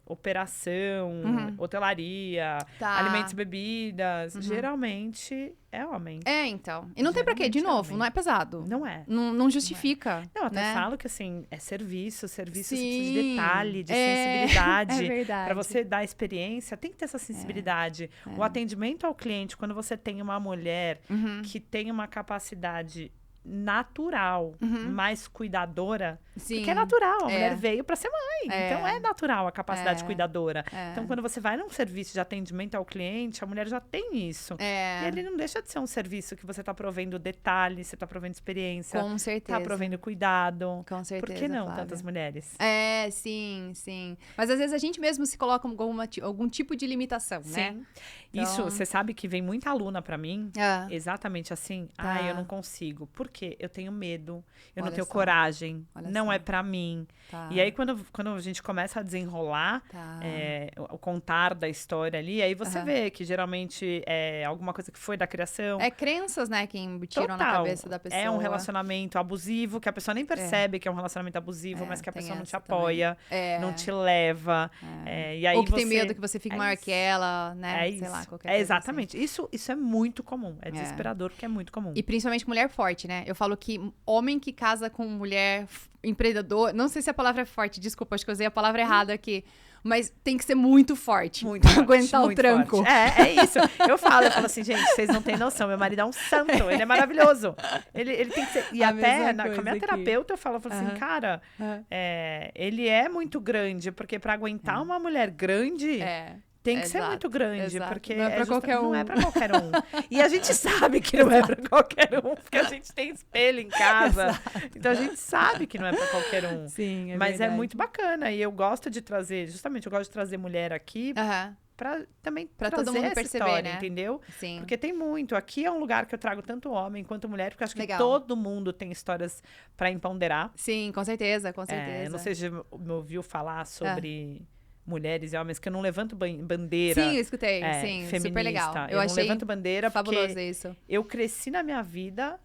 operação, hotelaria, alimentos e bebidas, geralmente é homem. Então. E não tem pra quê, de novo, não é pesado. Não é. Não justifica. Não, até né? falo que, assim, é serviço você precisa Sim. de detalhe, de sensibilidade. É verdade. Pra você dar experiência, tem que ter essa sensibilidade. O atendimento ao cliente, quando você tem uma mulher que tem uma capacidade natural, mais cuidadora. Sim. Porque é natural, a mulher veio para ser mãe. Então é natural a capacidade É. cuidadora. É. Então quando você vai num serviço de atendimento ao cliente, a mulher já tem isso. É. E ele não deixa de ser um serviço que você tá provendo detalhes, você tá provendo experiência, Com certeza. tá provendo cuidado. Com certeza, Por que não Flávia. tantas mulheres? É, sim, sim. Mas às vezes a gente mesmo se coloca algum tipo de limitação, né? Sim. Isso, você sabe que vem muita aluna pra mim, Ah, exatamente assim. Tá. Eu não consigo. Por quê? Eu tenho medo, eu não Olha tenho só. coragem, Olha não só. é pra mim. tá. E aí, quando a gente começa a desenrolar Tá. o contar da história ali, aí você Aham. vê que geralmente é alguma coisa que foi da criação. É crenças, né, que embutiram na Total. cabeça da pessoa. É um relacionamento abusivo, que a pessoa nem percebe que é um relacionamento abusivo, mas que a tem pessoa não te essa apoia, É. não te leva. E aí Ou que você... tem medo que você fique É maior isso. que ela, né? É isso. Sei lá, qualquer É coisa exatamente. Isso é muito comum. É É. desesperador, porque é muito comum. E principalmente mulher forte, né? Eu falo que homem que casa com mulher empreendedor, não sei se a palavra é forte, desculpa, acho que eu usei a palavra errada aqui, mas tem que ser muito forte Muito pra forte, aguentar o muito tranco. forte. É isso. Eu falo assim, gente, vocês não têm noção. Meu marido é um santo, ele é maravilhoso. Ele tem que ser. E A até mesma com a coisa minha aqui. terapeuta, eu falo assim, Aham. cara, Aham. ele é muito grande, porque pra aguentar uma mulher grande. É. Tem que ser Exato, muito grande, exato. porque Não é pra qualquer não um. é pra qualquer um. E a gente sabe que não é pra qualquer um, porque a gente tem espelho em casa. Então a gente sabe que não é pra qualquer um. Sim, Mas é muito bacana. E eu gosto de trazer, justamente, eu gosto de trazer mulher aqui Aham. pra também Pra todo trazer mundo essa perceber, história, né? entendeu? Sim. Porque tem muito. Aqui é um lugar que eu trago tanto homem quanto mulher, porque eu acho que Legal. todo mundo tem histórias pra empoderar. Sim, com certeza, com certeza. Eu não sei se você me ouviu falar sobre mulheres e homens, que eu não levanto bandeira. Sim, eu escutei. Sim, feminista. super legal. Eu não achei levanto bandeira fabuloso porque isso. eu cresci na minha vida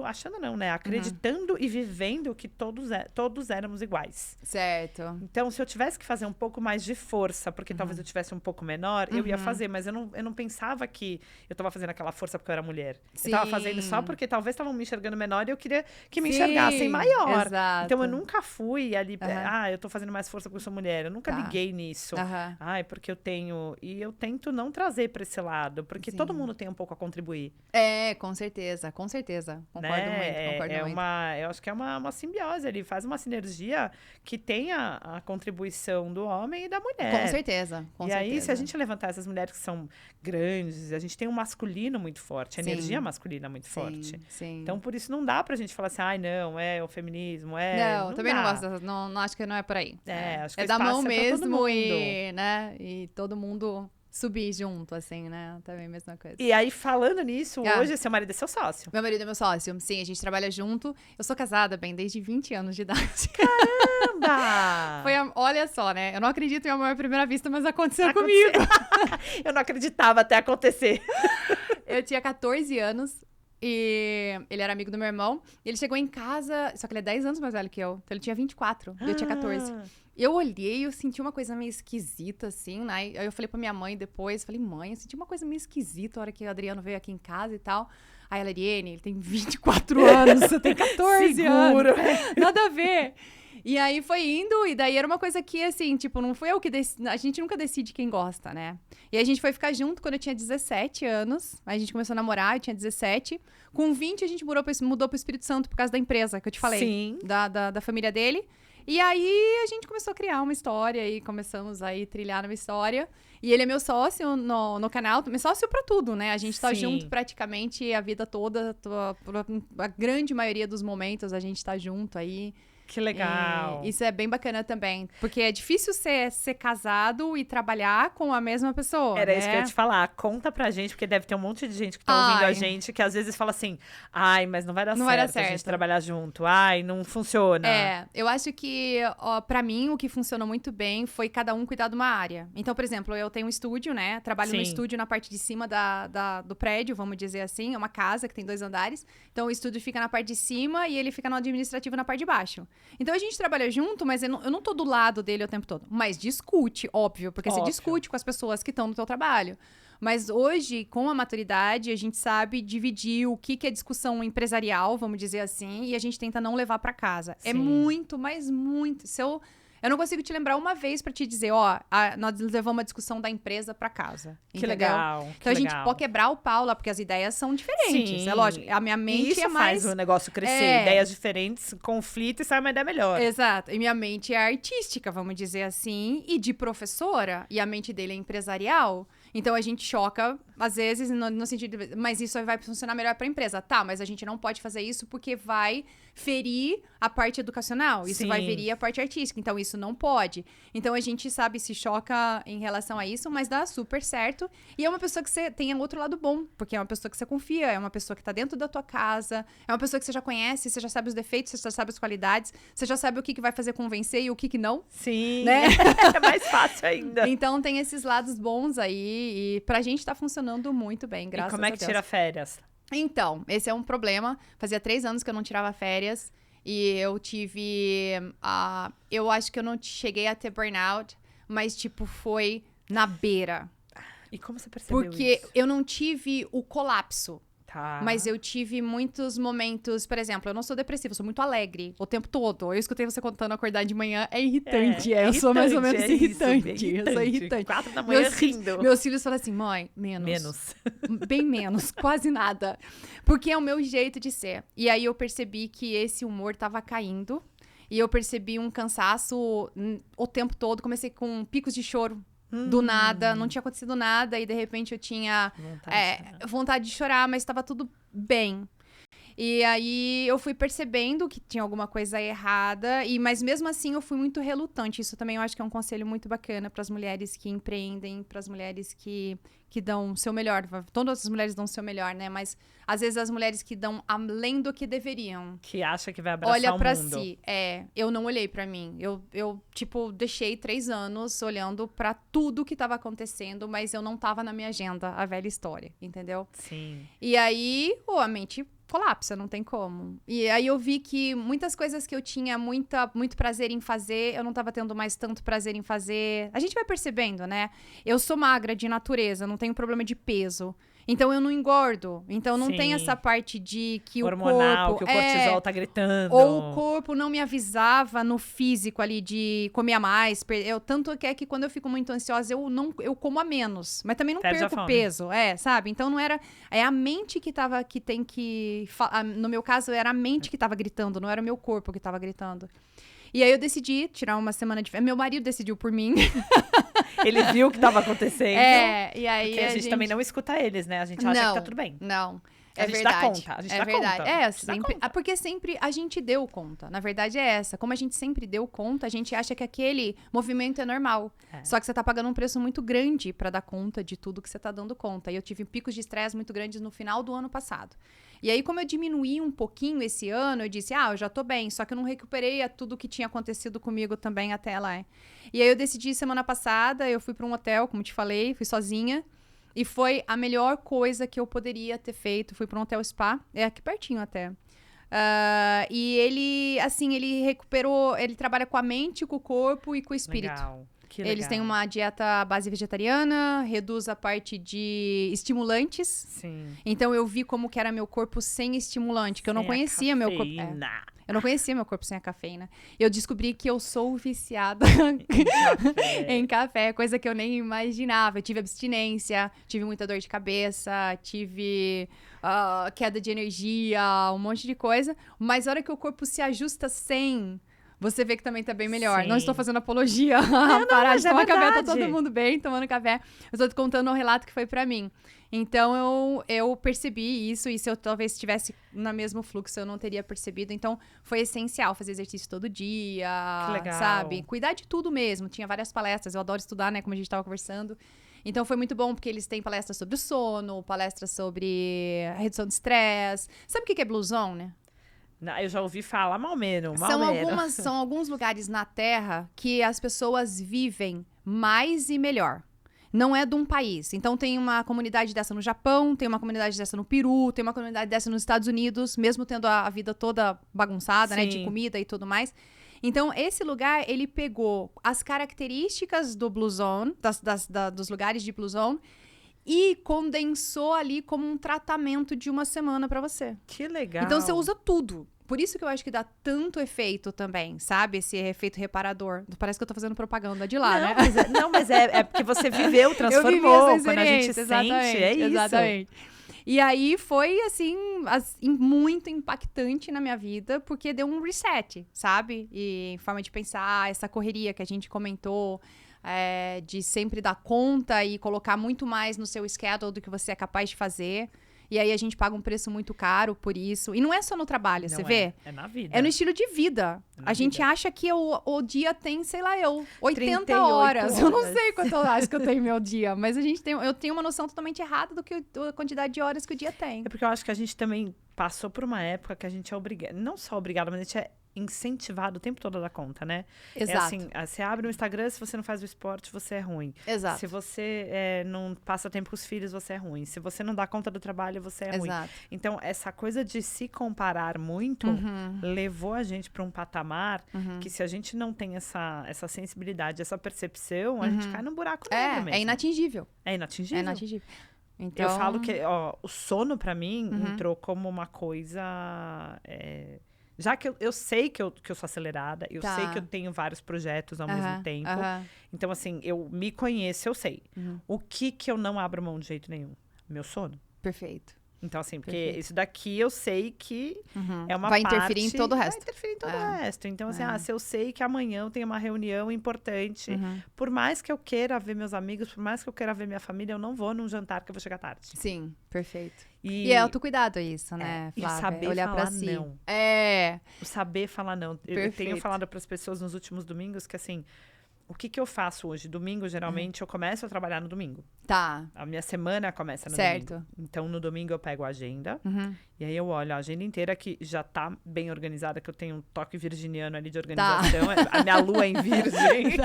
achando não, né? Acreditando e vivendo que todos éramos iguais. Certo. Então, se eu tivesse que fazer um pouco mais de força, porque talvez eu tivesse um pouco menor, eu ia fazer, mas eu não pensava que eu estava fazendo aquela força porque eu era mulher. Sim. Eu estava fazendo só porque talvez estavam me enxergando menor e eu queria que me Sim, enxergassem maior. exato. Então, eu nunca fui ali, Aham. eu tô fazendo mais força porque eu sou mulher. Eu nunca Tá. liguei nisso. Aham. Porque eu tenho... E eu tento não trazer para esse lado, porque Sim. todo mundo tem um pouco a contribuir. Com certeza, com certeza. Concordo Né? muito, concordo muito. Eu acho que é uma simbiose ali, faz uma sinergia que tem a contribuição do homem e da mulher. Com certeza, com E certeza. aí, se a gente levantar essas mulheres que são grandes, a gente tem um masculino muito forte, a Sim. energia masculina muito forte. Sim. Então, por isso não dá pra gente falar assim, não, é o feminismo, não, também não dá. gosto, não acho que não é por aí. Acho que é o da espaço mão é pra todo mesmo mundo. e todo mundo subir junto, assim, né? Também a mesma coisa. E aí, falando nisso, hoje seu marido é seu sócio. Meu marido é meu sócio, sim, a gente trabalha junto. Eu sou casada, bem, desde 20 anos de idade. Caramba! Olha só, né? Eu não acredito em amor à primeira vista, mas aconteceu comigo. Eu não acreditava até acontecer. Eu tinha 14 anos e ele era amigo do meu irmão. E ele chegou em casa, só que ele é 10 anos mais velho que eu. Então ele tinha 24 e eu tinha 14. Eu olhei e eu senti uma coisa meio esquisita, assim, né? Aí eu falei pra minha mãe depois, falei, mãe, eu senti uma coisa meio esquisita a hora que o Adriano veio aqui em casa e tal. Aí ela, Ariane, ele tem 24 anos, você tem 14 Seguro. anos. Nada a ver. E aí foi indo, e daí era uma coisa que, assim, tipo, não fui eu que decidi, a gente nunca decide quem gosta, né? E aí a gente foi ficar junto quando eu tinha 17 anos, aí a gente começou a namorar, eu tinha 17. Com 20 a gente mudou pro Espírito Santo por causa da empresa que eu te falei. Sim. Da família dele. E aí a gente começou a criar uma história e começamos aí trilhar uma história. E ele é meu sócio no canal, meu sócio pra tudo, né? A gente tá Sim. junto praticamente a vida toda, a grande maioria dos momentos a gente tá junto aí. Que legal. Isso é bem bacana também, porque é difícil ser casado e trabalhar com a mesma pessoa, Era né? isso que eu ia te falar. Conta pra gente, porque deve ter um monte de gente que tá ouvindo a gente que às vezes fala assim, mas não vai dar Não certo vai dar a gente certo. trabalhar junto. Não funciona. Eu acho que, pra mim, o que funcionou muito bem foi cada um cuidar de uma área. Então, por exemplo, eu tenho um estúdio, né? Trabalho no Sim. estúdio na parte de cima do prédio, vamos dizer assim. É uma casa que tem 2 andares. Então, o estúdio fica na parte de cima e ele fica no administrativo na parte de baixo. Então, a gente trabalha junto, mas eu não tô do lado dele o tempo todo. Mas discute, óbvio, porque você discute com as pessoas que estão no seu trabalho. Mas hoje, com a maturidade, a gente sabe dividir o que é discussão empresarial, vamos dizer assim, e a gente tenta não levar pra casa. Sim. É muito, mas muito. Eu não consigo te lembrar uma vez pra te dizer, nós levamos uma discussão da empresa pra casa. Que entendeu? legal. Então a gente pode quebrar o pau lá, porque as ideias são diferentes. Sim. É lógico. A minha mente Isso é mais... faz o negócio crescer. Ideias diferentes, conflito e sai uma ideia melhor. Exato. E minha mente é artística, vamos dizer assim, e de professora. E a mente dele é empresarial. Então a gente choca, às vezes, no sentido de, mas isso vai funcionar melhor para a empresa. Tá, mas a gente não pode fazer isso porque vai ferir a parte educacional. Isso vai ferir a parte artística. Então isso não pode. Então a gente, sabe, se choca em relação a isso, mas dá super certo. E é uma pessoa que você tem outro lado bom, porque é uma pessoa que você confia, é uma pessoa que tá dentro da tua casa, é uma pessoa que você já conhece, você já sabe os defeitos, você já sabe as qualidades, você já sabe o que vai fazer convencer e o que não. Sim, né? É mais fácil ainda. Então tem esses lados bons aí e pra gente tá funcionando muito bem, graças a Deus. E como é que tira férias? Então, esse é um problema. Fazia 3 anos que eu não tirava férias e eu tive... eu acho que eu não cheguei a ter burnout, mas tipo, foi na beira. E como você percebeu Porque isso? eu não tive o colapso. Tá. Mas eu tive muitos momentos, por exemplo, eu não sou depressiva, eu sou muito alegre o tempo todo. Eu escutei você contando acordar de manhã, é irritante. Eu sou mais ou menos irritante. Eu sou irritante. 4 da manhã rindo. Meus filhos falam assim, mãe, menos. Bem menos, quase nada. Porque é o meu jeito de ser. E aí eu percebi que esse humor tava caindo. E eu percebi um cansaço o tempo todo. Comecei com picos de choro. Do nada, não tinha acontecido nada e de repente eu tinha vontade de chorar, mas estava tudo bem. E aí eu fui percebendo que tinha alguma coisa errada, mas mesmo assim eu fui muito relutante. Isso também eu acho que é um conselho muito bacana para as mulheres que empreendem, para as mulheres que dão o seu melhor. Todas as mulheres dão o seu melhor, né? Mas às vezes as mulheres que dão além do que deveriam. Que acha que vai abraçar olha o pra mundo. si. Eu não olhei pra mim. Eu, tipo, deixei 3 anos olhando pra tudo que tava acontecendo, mas eu não tava na minha agenda, a velha história, entendeu? Sim. E aí, a mente colapsa, não tem como. E aí eu vi que muitas coisas que eu tinha muito prazer em fazer, eu não tava tendo mais tanto prazer em fazer. A gente vai percebendo, né? Eu sou magra de natureza, não tenho problema de peso. Então eu não engordo. Então não tem essa parte de que hormonal, o corpo... que o cortisol tá gritando. Ou o corpo não me avisava no físico ali de comer a mais. Tanto que é que quando eu fico muito ansiosa, eu como a menos. Mas também não perco peso, sabe? Então não era... É a mente que tem que... No meu caso, era a mente que tava gritando, não era o meu corpo que tava gritando. E aí eu decidi tirar uma semana de férias. Meu marido decidiu por mim. Ele viu o que estava acontecendo. E aí porque a gente também não escuta eles, né? A gente acha que tá tudo bem. Não. A gente dá conta. A gente dá conta. Sempre. Porque sempre a gente deu conta. Na verdade é essa. Como a gente sempre deu conta, a gente acha que aquele movimento é normal. Só que você tá pagando um preço muito grande pra dar conta de tudo que você tá dando conta. E eu tive picos de estresse muito grandes no final do ano passado. E aí, como eu diminuí um pouquinho esse ano, eu disse, eu já tô bem. Só que eu não recuperei tudo que tinha acontecido comigo também até lá. E aí eu decidi, semana passada, eu fui pra um hotel, como te falei, fui sozinha. E foi a melhor coisa que eu poderia ter feito. Fui para um hotel spa, é aqui pertinho até. E ele, assim, ele recuperou... Ele trabalha com a mente, com o corpo e com o espírito. Legal. Que legal. Eles têm uma dieta base vegetariana, reduz a parte de estimulantes. Sim. Então eu vi como que era meu corpo sem estimulante, que eu não conhecia meu corpo. Eu não conhecia meu corpo sem a cafeína. Eu descobri que eu sou viciada em café, coisa que eu nem imaginava. Eu tive abstinência, tive muita dor de cabeça, tive queda de energia, um monte de coisa. Mas a hora que o corpo se ajusta sem... Você vê que também tá bem melhor. Sim. Não estou fazendo apologia a parar de tomar café, tá todo mundo bem tomando café. Eu estou te contando um relato que foi pra mim. Então, eu percebi isso, e se eu talvez estivesse no mesmo fluxo, eu não teria percebido. Então, foi essencial fazer exercício todo dia, que legal. Sabe? Cuidar de tudo mesmo. Tinha várias palestras, eu adoro estudar, né, como a gente estava conversando. Então, foi muito bom, porque eles têm palestras sobre o sono, palestras sobre a redução de estresse. Sabe o que é Blue Zone? Eu já ouvi falar mal menos. São alguns lugares na Terra que as pessoas vivem mais e melhor. Não é de um país. Então, tem uma comunidade dessa no Japão, tem uma comunidade dessa no Peru, tem uma comunidade dessa nos Estados Unidos, mesmo tendo a vida toda bagunçada, né, de comida e tudo mais. Então, esse lugar, ele pegou as características do Blue Zone, dos lugares de Blue Zone, e condensou ali como um tratamento de uma semana pra você. Que legal. Então, você usa tudo. Por isso que eu acho que dá tanto efeito também, sabe? Esse efeito reparador. Parece que eu tô fazendo propaganda de lá, né? Mas é porque você viveu, transformou. Eu vivi essa Quando a gente experiência, sente, é isso. Exatamente. E aí foi, assim, muito impactante na minha vida, porque deu um reset, sabe? E em forma de pensar, essa correria que a gente comentou, de sempre dar conta e colocar muito mais no seu schedule do que você é capaz de fazer. E aí a gente paga um preço muito caro por isso. E não é só no trabalho, você vê? É na vida. É no estilo de vida. A gente acha que o dia tem, sei lá, 80 horas. Eu não sei quanto eu acho que eu tenho meu dia. Mas eu tenho uma noção totalmente errada do que a quantidade de horas que o dia tem. É porque eu acho que a gente também passou por uma época que a gente é obrigado, não só obrigado, mas a gente é incentivado o tempo todo a dar conta, né? Exato. É assim, você abre o Instagram, se você não faz o esporte, você é ruim. Exato. Se você não passa tempo com os filhos, você é ruim. Se você não dá conta do trabalho, você é ruim. Então, essa coisa de se comparar muito levou a gente para um patamar que se a gente não tem essa sensibilidade, essa percepção, a gente cai num buraco negro mesmo. É inatingível. É inatingível. É inatingível. Então... Eu falo que o sono, para mim, entrou como uma coisa... Já que eu sei que eu sou acelerada, eu sei que eu tenho vários projetos ao mesmo tempo. Então, assim, eu me conheço, eu sei. O que eu não abro mão de jeito nenhum? Meu sono. Perfeito. Então, assim, porque isso daqui eu sei que é uma vai parte... interferir em todo o resto. Vai interferir em todo o resto. Então, assim, se eu sei que amanhã eu tenho uma reunião importante, por mais que eu queira ver meus amigos, por mais que eu queira ver minha família, eu não vou num jantar que eu vou chegar tarde. Sim, perfeito. E é autocuidado isso, né, Flávia? E saber olhar falar pra si. não. O saber falar não. Eu tenho falado para as pessoas nos últimos domingos que, assim, o que eu faço hoje? Domingo, geralmente, eu começo a trabalhar no domingo. Tá. A minha semana começa no domingo. Então, no domingo, eu pego a agenda. E aí, eu olho a agenda inteira, que já tá bem organizada, que eu tenho um toque virginiano ali de organização. A minha lua é em virgem.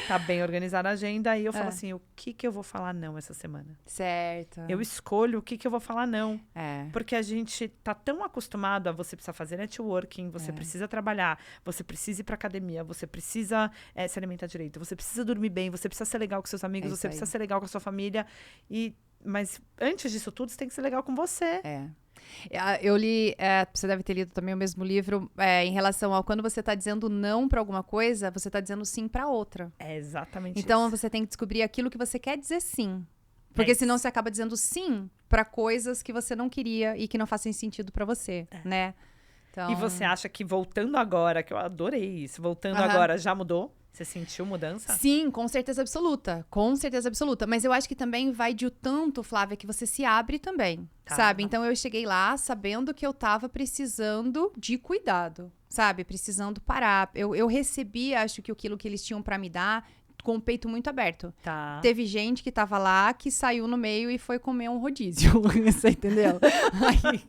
Tá bem organizada a agenda. Aí, eu falo assim, o que eu vou falar não essa semana? Certo. Eu escolho o que eu vou falar não. Porque a gente tá tão acostumado a você precisar fazer networking, você precisa trabalhar, você precisa ir pra academia, você precisa se alimentar direito, você precisa dormir bem, você precisa ser legal com seus amigos, você precisa ser legal com a sua família. Mas antes disso tudo, você tem que ser legal com você. Eu li, você deve ter lido também o mesmo livro, em relação ao quando você tá dizendo não pra alguma coisa, você tá dizendo sim pra outra. É exatamente então, isso. você tem que descobrir aquilo que você quer dizer sim. Porque senão você acaba dizendo sim pra coisas que você não queria e que não fazem sentido pra você, né? Então... E você acha que voltando agora, que eu adorei isso, voltando agora já mudou? Você sentiu mudança? Sim, com certeza absoluta. Com certeza absoluta. Mas eu acho que também vai de o tanto, Flávia, que você se abre também, sabe? Então, eu cheguei lá sabendo que eu tava precisando de cuidado, sabe? Precisando parar. Eu recebi, acho que aquilo que eles tinham pra me dar com o peito muito aberto. Teve gente que tava lá que saiu no meio e foi comer um rodízio. Você entendeu? Aí,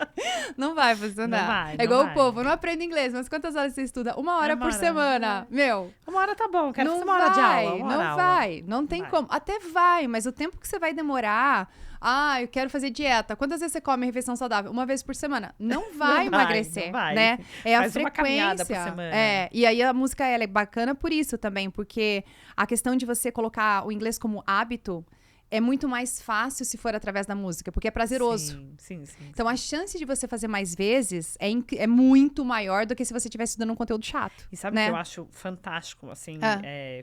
não vai funcionar. É igual o povo, não aprende inglês, mas quantas horas você estuda? 1 hora por semana. Meu. 1 hora tá bom, quero fazer 1 hora de aula. Não vai, não tem como. Até vai, mas o tempo que você vai demorar... eu quero fazer dieta. Quantas vezes você come refeição saudável? 1 vez por semana. Não vai emagrecer, não vai. né? É Faz a uma caminhada frequência. por semana. E aí a música ela é bacana por isso também, porque a questão de você colocar o inglês como hábito é muito mais fácil se for através da música, porque é prazeroso. Sim. Então, a chance de você fazer mais vezes é muito maior do que se você estivesse estudando um conteúdo chato. E sabe o que eu acho fantástico, assim,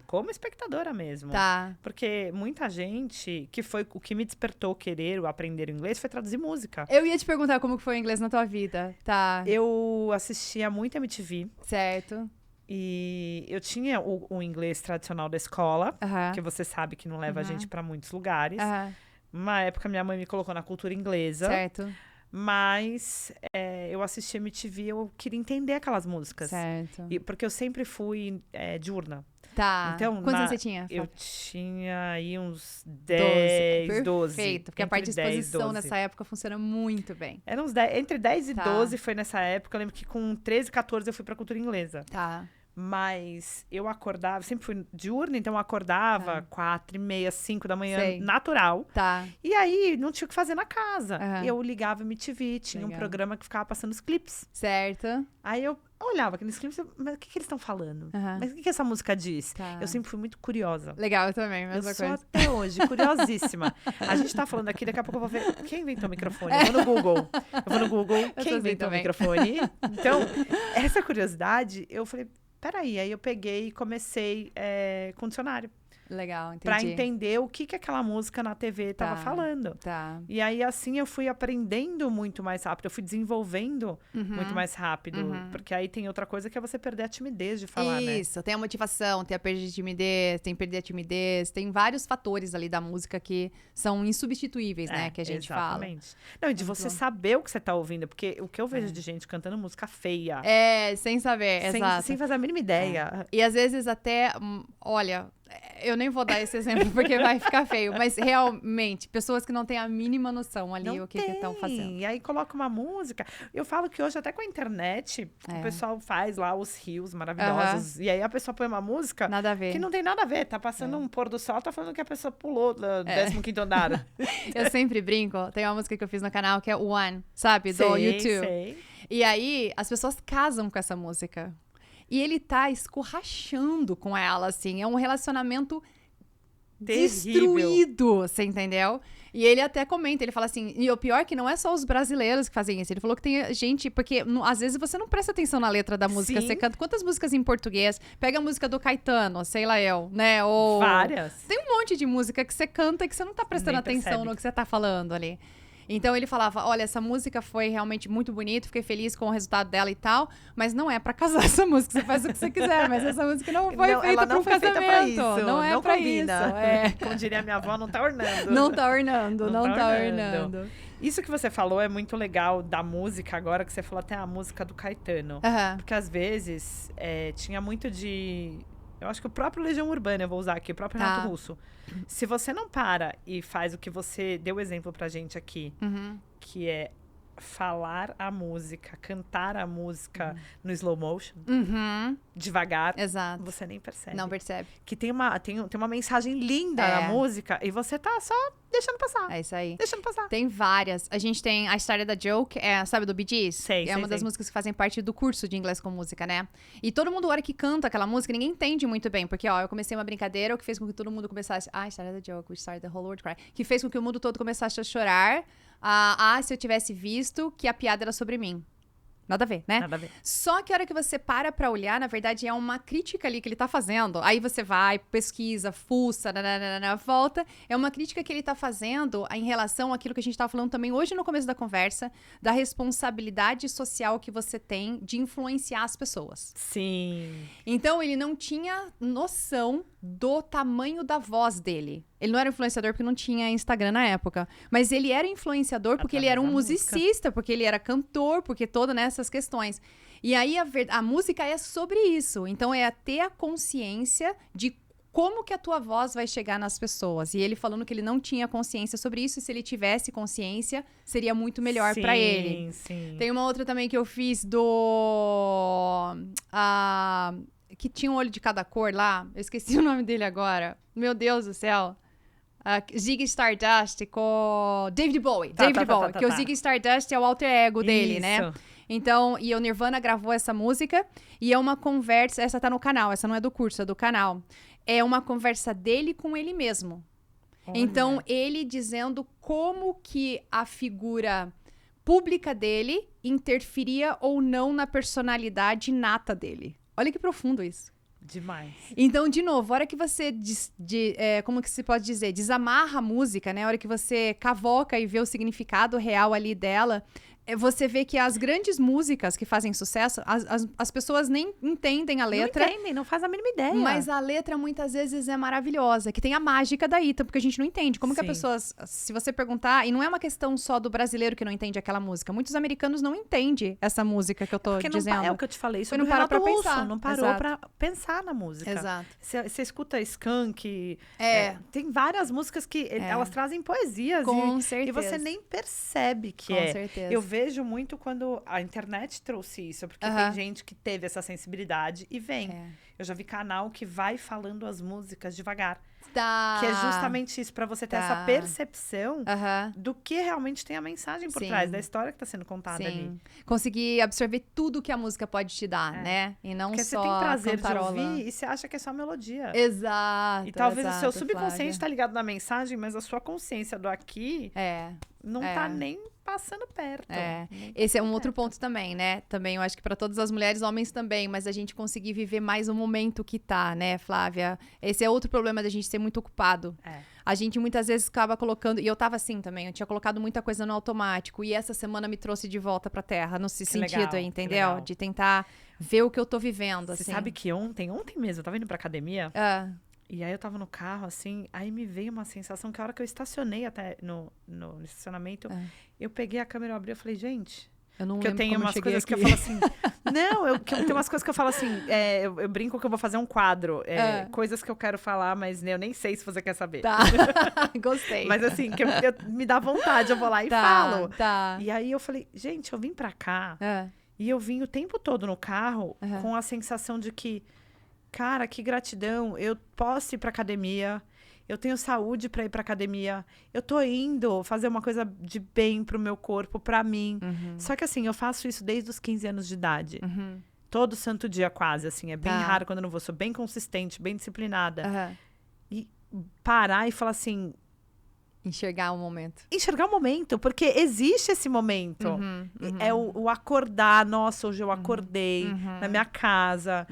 como espectadora mesmo? Porque muita gente, que foi o que me despertou querer aprender inglês, foi traduzir música. Eu ia te perguntar como que foi o inglês na tua vida, Eu assistia muito MTV. Certo. E eu tinha o inglês tradicional da escola, que você sabe que não leva a gente para muitos lugares. Uma época, minha mãe me colocou na cultura inglesa. Certo. Mas eu assistia MTV, eu queria entender aquelas músicas. Certo. Porque eu sempre fui diurna. Então, quantos anos você tinha? Eu tinha aí uns 10, 12. Perfeito, porque a parte de exposição nessa época funciona muito bem. Era uns 10, entre 10 e 12 foi nessa época. Eu lembro que com 13, 14 eu fui pra cultura inglesa. Mas eu acordava, sempre fui diurna, então eu acordava 4h30, 5 da manhã, natural. E aí, não tinha o que fazer na casa. E eu ligava MTV, tinha um programa que ficava passando os clipes. Certo. Aí eu, Eu olhava aqueles clipes, mas o que eles estão falando? Aham. Mas o que essa música diz? Tá. Eu sempre fui muito curiosa. Legal, eu também, Eu mesma sou coisa. até hoje curiosíssima. A gente tá falando aqui, daqui a pouco eu vou ver quem inventou o microfone. Eu vou no Google. sou Quem assim inventou o também. microfone? Então, essa curiosidade, eu falei, peraí. Aí eu peguei e comecei com dicionário. Legal, entendi. Pra entender o que aquela música na TV tava Tá. falando. Tá. E aí, assim, eu fui aprendendo muito mais rápido. Eu fui desenvolvendo muito mais rápido. Porque aí tem outra coisa que é você perder a timidez de falar, né? Isso, tem a motivação, tem a perda de timidez, tem perder a timidez, tem vários fatores ali da música que são insubstituíveis, né? Que a gente exatamente. Não, e de Muito você bom. saber o que você tá ouvindo. Porque o que eu vejo de gente cantando música feia, fala. É, sem saber, sem, exato. sem fazer a mínima ideia. E às vezes até, olha, eu nem vou dar esse exemplo porque vai ficar feio, mas realmente, pessoas que não têm a mínima noção ali Não o que estão fazendo. E aí coloca uma música. Eu falo que hoje, até com a internet, o pessoal faz lá os rios maravilhosos. E aí a pessoa põe uma música Nada a ver. que não tem nada a ver. Tá passando um pôr do sol, tá falando que a pessoa pulou do 15º andar. Eu sempre brinco, tem uma música que eu fiz no canal que é One, sabe? Do Sei, YouTube. sei. E aí, as pessoas casam com essa música. E ele tá escorrachando com ela, assim. É um relacionamento Terrível. destruído, você entendeu? E ele até comenta, ele fala assim, e o pior é que não é só os brasileiros que fazem isso. Ele falou que tem gente, porque às vezes você não presta atenção na letra da música, Sim. você canta quantas músicas em português, pega a música do Caetano, sei lá eu, né? Ou Várias. tem um monte de música que você canta e que você não tá prestando Nem atenção percebe. no que você tá falando ali. Então ele falava, olha, essa música foi realmente muito bonita, fiquei feliz com o resultado dela e tal, mas não é pra casar essa música, você faz o que você quiser, mas essa música não foi Não, feita ela pra não um foi feita casamento, pra isso. não é pra combina. isso. É. Como diria minha avó, não tá ornando. Não tá ornando, Não não tá tá ornando. ornando. Isso que você falou é muito legal da música agora, que você falou até a música do Caetano. Aham. Porque às vezes tinha muito de... Eu acho que o próprio Legião Urbana, eu vou usar aqui, o próprio Tá. Renato Russo. Se você não para e faz o que você deu exemplo pra gente aqui, Uhum. que é falar a música, cantar a música no slow motion, Uhum. devagar, Exato. você nem percebe. Não percebe. Que tem uma mensagem linda É. na música e você tá só deixando passar. É isso aí. Deixando passar. Tem várias. A gente tem a história da Joke, sabe, do Bee Gees? Sei, É sei, uma das sei. músicas que fazem parte do curso de inglês com música, né? E todo mundo, a hora que canta aquela música, ninguém entende muito bem. Porque, ó, eu comecei uma brincadeira, o que fez com que todo mundo começasse... a história da Joke, we started the whole world cry. Que fez com que o mundo todo começasse a chorar. Se eu tivesse visto que a piada era sobre mim. Nada a ver, né? Nada a ver. Só que a hora que você para pra olhar, na verdade, é uma crítica ali que ele tá fazendo. Aí você vai, pesquisa, fuça, nananana, volta. É uma crítica que ele tá fazendo em relação àquilo que a gente tava falando também hoje no começo da conversa, da responsabilidade social que você tem de influenciar as pessoas. Sim. Então, ele não tinha noção do tamanho da voz dele. Ele não era influenciador porque não tinha Instagram na época. Mas ele era influenciador porque ele era um Através da música. musicista, porque ele era cantor, porque todas essas questões. E aí, a música é sobre isso. Então, é ter a consciência de como que a tua voz vai chegar nas pessoas. E ele falando que ele não tinha consciência sobre isso. E se ele tivesse consciência, seria muito melhor pra ele. Sim. Tem uma outra também que eu fiz que tinha um olho de cada cor lá. Eu esqueci o nome dele agora. Meu Deus do céu. Ziggy Stardust com David Bowie. David Bowie. Que o Ziggy Stardust é o alter ego dele, né? Então, e o Nirvana gravou essa música. E é uma conversa... Essa tá no canal. Essa não é do curso, é do canal. É uma conversa dele com ele mesmo. Olha. Então, ele dizendo como que a figura pública dele interferia ou não na personalidade inata dele. Olha que profundo isso. Demais. Então, de novo, a hora que você, como que se pode dizer, desamarra a música, né? A hora que você cavoca e vê o significado real ali dela, você vê que as grandes músicas que fazem sucesso, as pessoas nem entendem a letra. Não entendem, não faz a mínima ideia. Mas a letra muitas vezes é maravilhosa, que tem a mágica da Ita, porque a gente não entende. Como que a Sim. pessoa, se você perguntar, e não é uma questão só do brasileiro que não entende aquela música, muitos americanos não entendem essa música que eu tô Porque dizendo. é o que eu te falei sobre não o para Renato pra Russo. pensar. Não parou Exato. pra pensar na música. Exato. Você escuta Skank. É. Tem várias músicas que elas trazem poesias. Com e certeza. você nem percebe que Com certeza. Eu vejo muito quando a internet trouxe isso. Porque tem gente que teve essa sensibilidade e vem. Eu já vi canal que vai falando as músicas devagar. Tá. Que é justamente isso, pra você ter essa percepção do que realmente tem a mensagem por trás, da história que tá sendo contada ali. Conseguir absorver tudo que a música pode te dar, né? E não Porque só você tem prazer cantarola. de ouvir e você acha que é só melodia. Exato. E talvez o seu exato, subconsciente Flávia. tá ligado na mensagem, mas a sua consciência do aqui não tá nem passando perto. Esse é um outro ponto também, né? Também eu acho que para todas as mulheres, homens também, mas a gente conseguir viver mais o momento que tá, né, Flávia? Esse é outro problema da gente ser muito ocupado. A gente muitas vezes acaba colocando, e eu tava assim também, eu tinha colocado muita coisa no automático, e essa semana me trouxe de volta pra terra, nesse sentido legal, aí, que entendeu? legal. De tentar ver o que eu tô vivendo, Você assim. sabe que ontem mesmo, eu tava indo pra academia, Ah, e aí eu tava no carro, assim, aí me veio uma sensação que a hora que eu estacionei até no estacionamento, eu peguei a câmera, eu abri, eu falei, gente... eu não Que eu lembro tenho como eu umas cheguei coisas aqui. que eu falo assim... Não, eu tenho umas coisas que eu falo assim... eu brinco que eu vou fazer um quadro. Coisas que eu quero falar, mas eu nem sei se você quer saber. Tá, gostei. Mas assim, que me dá vontade, eu vou lá e falo. Tá. E aí eu falei, gente, eu vim pra cá... Ah, E eu vim o tempo todo no carro com a sensação de que... Cara, que gratidão. Eu posso ir pra academia... Eu tenho saúde pra ir pra academia. Eu tô indo fazer uma coisa de bem pro meu corpo, pra mim. Só que assim, eu faço isso desde os 15 anos de idade. Todo santo dia quase, assim. É bem raro quando eu não vou. Sou bem consistente, bem disciplinada. E parar e falar assim... enxergar o momento. Enxergar o momento, porque existe esse momento. É o acordar. Nossa, hoje eu acordei na minha casa,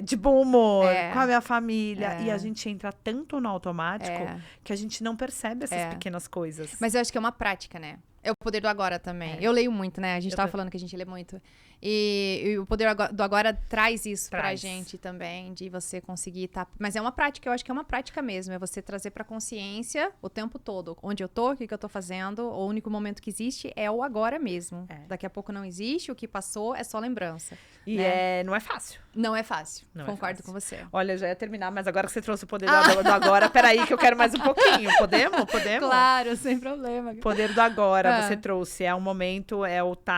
de bom humor, com a minha família. E a gente entra tanto no automático que a gente não percebe essas pequenas coisas. Mas eu acho que é uma prática, né? É o poder do agora também. Eu leio muito, né? A gente tava falando que a gente lê muito. E o poder do agora traz isso pra gente também, de você conseguir estar... Mas é uma prática, eu acho que é uma prática mesmo. É você trazer pra consciência o tempo todo. Onde eu tô, o que eu tô fazendo. O único momento que existe é o agora mesmo. Daqui a pouco não existe, o que passou é só lembrança. E não é fácil. Não é fácil. Não Concordo é fácil. com você. Olha, eu já ia terminar, mas agora que você trouxe o poder do agora, peraí que eu quero mais um pouquinho. Podemos? Claro, sem problema. Poder do agora, você trouxe. É um momento,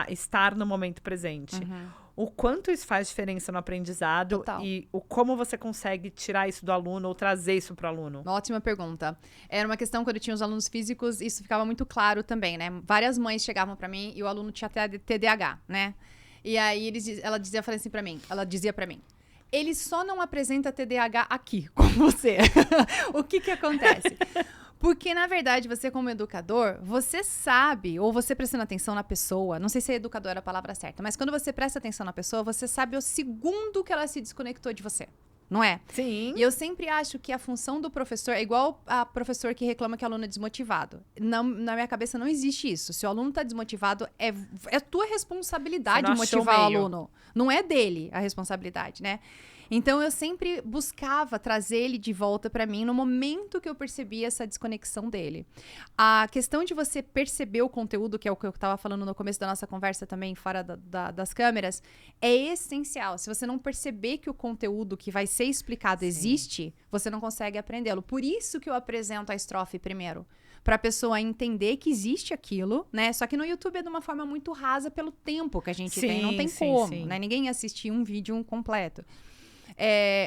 estar no momento presente. O quanto isso faz diferença no aprendizado. Total. E como você consegue tirar isso do aluno ou trazer isso para o aluno? Uma ótima pergunta. Era uma questão quando eu tinha os alunos físicos, isso ficava muito claro também, né? Várias mães chegavam para mim e o aluno tinha TDAH, né? E aí ela dizia para mim, ele só não apresenta TDAH aqui com você. O que acontece? Porque, na verdade, você como educador, você sabe, ou você prestando atenção na pessoa, não sei se é educador a palavra certa, mas quando você presta atenção na pessoa, você sabe o segundo que ela se desconectou de você. Não é? Sim. E eu sempre acho que a função do professor é igual a professor que reclama que o aluno é desmotivado. Na minha cabeça não existe isso. Se o aluno está desmotivado, é tua responsabilidade motivar o aluno. Não é dele a responsabilidade, né? Então, eu sempre buscava trazer ele de volta para mim no momento que eu percebia essa desconexão dele. A questão de você perceber o conteúdo, que é o que eu estava falando no começo da nossa conversa também, fora das câmeras, é essencial. Se você não perceber que o conteúdo que vai ser explicado existe, você não consegue aprendê-lo. Por isso que eu apresento a estrofe primeiro. Para a pessoa entender que existe aquilo, né? Só que no YouTube é de uma forma muito rasa pelo tempo que a gente tem. Não tem como, né? Ninguém assistir um vídeo completo.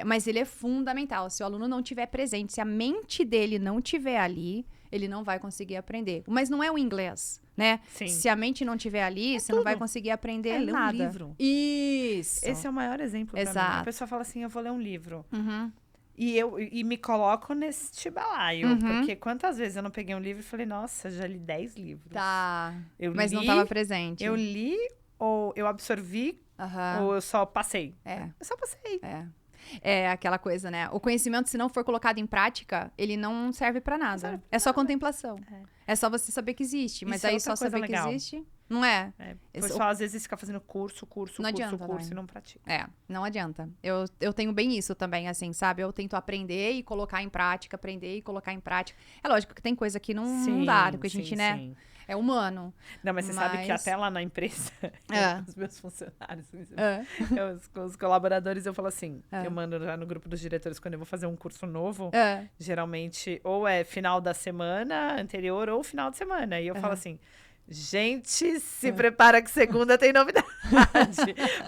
Mas ele é fundamental. Se o aluno não estiver presente, se a mente dele não estiver ali, ele não vai conseguir aprender. Mas não é o inglês, né? Sim. Se a mente não estiver ali, você não vai conseguir aprender nada. Ler um livro. Isso. Esse é o maior exemplo pra mim. A pessoa fala assim, eu vou ler um livro. E me coloco neste balaio. Porque quantas vezes eu não peguei um livro e falei, nossa, já li 10 livros. Tá. Mas não estava presente. Eu li, ou eu absorvi, ou eu só passei. Eu só passei. É aquela coisa, né? O conhecimento, se não for colocado em prática, ele não serve pra nada. É só contemplação. É só você saber que existe. Mas aí só saber que existe, não é? O pessoal às vezes fica fazendo curso e não pratica. Não adianta. Eu tenho bem isso também, assim, sabe? Eu tento aprender e colocar em prática, É lógico que tem coisa que não dá, porque a gente, né? Sim. É humano. Não, mas você sabe que até lá na empresa, os meus funcionários, os colaboradores, eu falo assim, eu mando já no grupo dos diretores, quando eu vou fazer um curso novo, geralmente ou é final da semana anterior ou final de semana. E eu falo assim, Gente, se prepara que segunda tem novidade.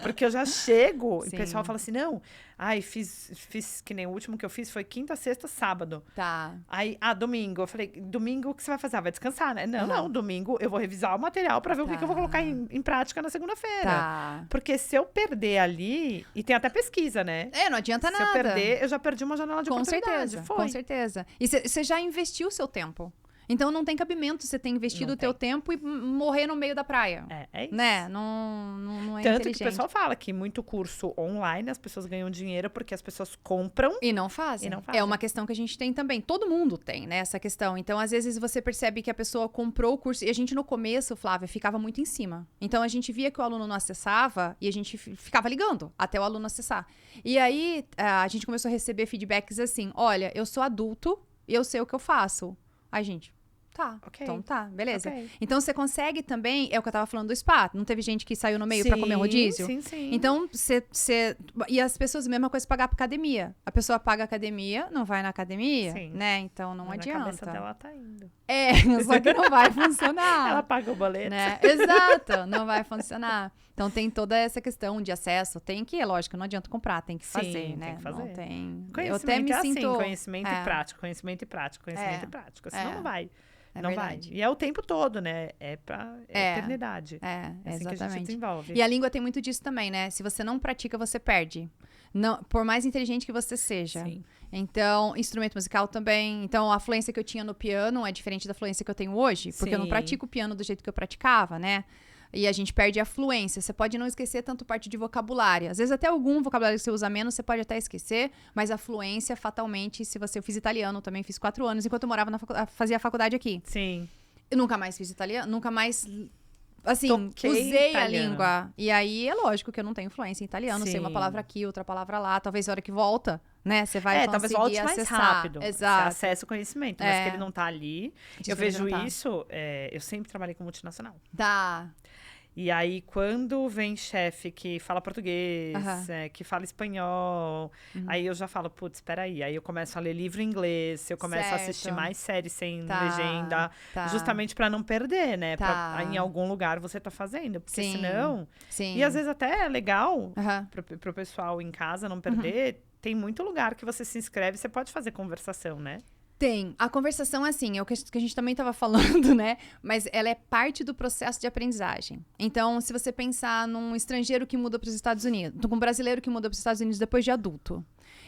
Porque eu já chego e o Sim. pessoal fala assim, não, ai, fiz que nem o último que eu fiz foi quinta, sexta, sábado. Tá. Aí, domingo. Eu falei, domingo o que você vai fazer? Vai descansar, né? Não, Aham. não, domingo eu vou revisar o material pra ver o que eu vou Tá. colocar em prática na segunda-feira. Tá. Porque se eu perder ali, e tem até pesquisa, né? Não adianta Se nada. eu perder, eu já perdi uma janela de Com oportunidade. certeza, Foi. com certeza. E você já investiu o seu tempo. Então não tem cabimento você ter investido Não o teu tem. tempo e morrer no meio da praia. É isso. Né? Não é Tanto inteligente. que o pessoal fala que muito curso online as pessoas ganham dinheiro porque as pessoas compram. E não fazem. E não fazem. É uma questão que a gente tem também. Todo mundo tem, né, essa questão. Então, às vezes, você percebe que a pessoa comprou o curso. E a gente, no começo, Flávia, ficava muito em cima. Então, a gente via que o aluno não acessava e a gente ficava ligando até o aluno acessar. E aí, a gente começou a receber feedbacks assim: olha, eu sou adulto e eu sei o que eu faço. Aí, gente. Tá, Ok. então tá, beleza. Ok. Então, você consegue também, é o que eu tava falando do spa, não teve gente que saiu no meio pra comer rodízio? Sim. Então, e as pessoas, mesma coisa, pagar pra academia. A pessoa paga academia, não vai na academia, Sim. né? Então, não Mas adianta. Na cabeça dela tá indo. Só que não vai funcionar. Ela paga o boleto. Né? Exato, não vai funcionar. Então, tem toda essa questão de acesso. Tem que, é lógico, não adianta comprar, tem que Sim, fazer, tem né? que fazer. Não tem... Conhecimento Eu até me é sinto... assim, conhecimento É. e prático, conhecimento e prático, conhecimento e prático. Senão não vai. É não verdade. vai. E é o tempo todo, né? É pra eternidade. É, É assim que a gente exatamente. desenvolve. E a língua tem muito disso também, né? Se você não pratica, você perde. Não, por mais inteligente que você seja. Sim. Então, instrumento musical também. Então, a fluência que eu tinha no piano é diferente da fluência que eu tenho hoje. Porque eu não Sim. pratico o piano do jeito que eu praticava, né? E a gente perde a fluência. Você pode não esquecer tanto parte de vocabulário. Às vezes até algum vocabulário que você usa menos, você pode até esquecer. Mas a fluência, fatalmente, eu fiz italiano também, fiz 4 anos, enquanto eu morava fazia faculdade aqui. Sim. Eu nunca mais fiz italiano, nunca mais... Assim, Toquei usei italiano. a língua. E aí, é lógico que eu não tenho fluência em italiano. Sei uma Sim. palavra aqui, outra palavra lá. Talvez a hora que volta, né? Você vai conseguir talvez volte mais acessar. rápido. Exato. Você acessa o conhecimento, mas que ele não tá ali. Eu vejo isso, eu sempre trabalhei com multinacional. Tá. E aí, quando vem chefe que fala português, Aham. que fala espanhol, aí eu já falo, putz, peraí. Aí eu começo a ler livro em inglês, eu começo a assistir Certo. mais séries sem Tá, legenda, tá. justamente pra não perder, né? Tá. Em algum lugar você tá fazendo, porque Sim. senão... Sim. E às vezes até é legal Aham. pro pessoal em casa não perder. Tem muito lugar que você se inscreve, você pode fazer conversação, né? Tem. A conversação é assim, é o que a gente também estava falando, né? Mas ela é parte do processo de aprendizagem. Então, se você pensar num estrangeiro que muda para os Estados Unidos, um brasileiro que muda para os Estados Unidos depois de adulto.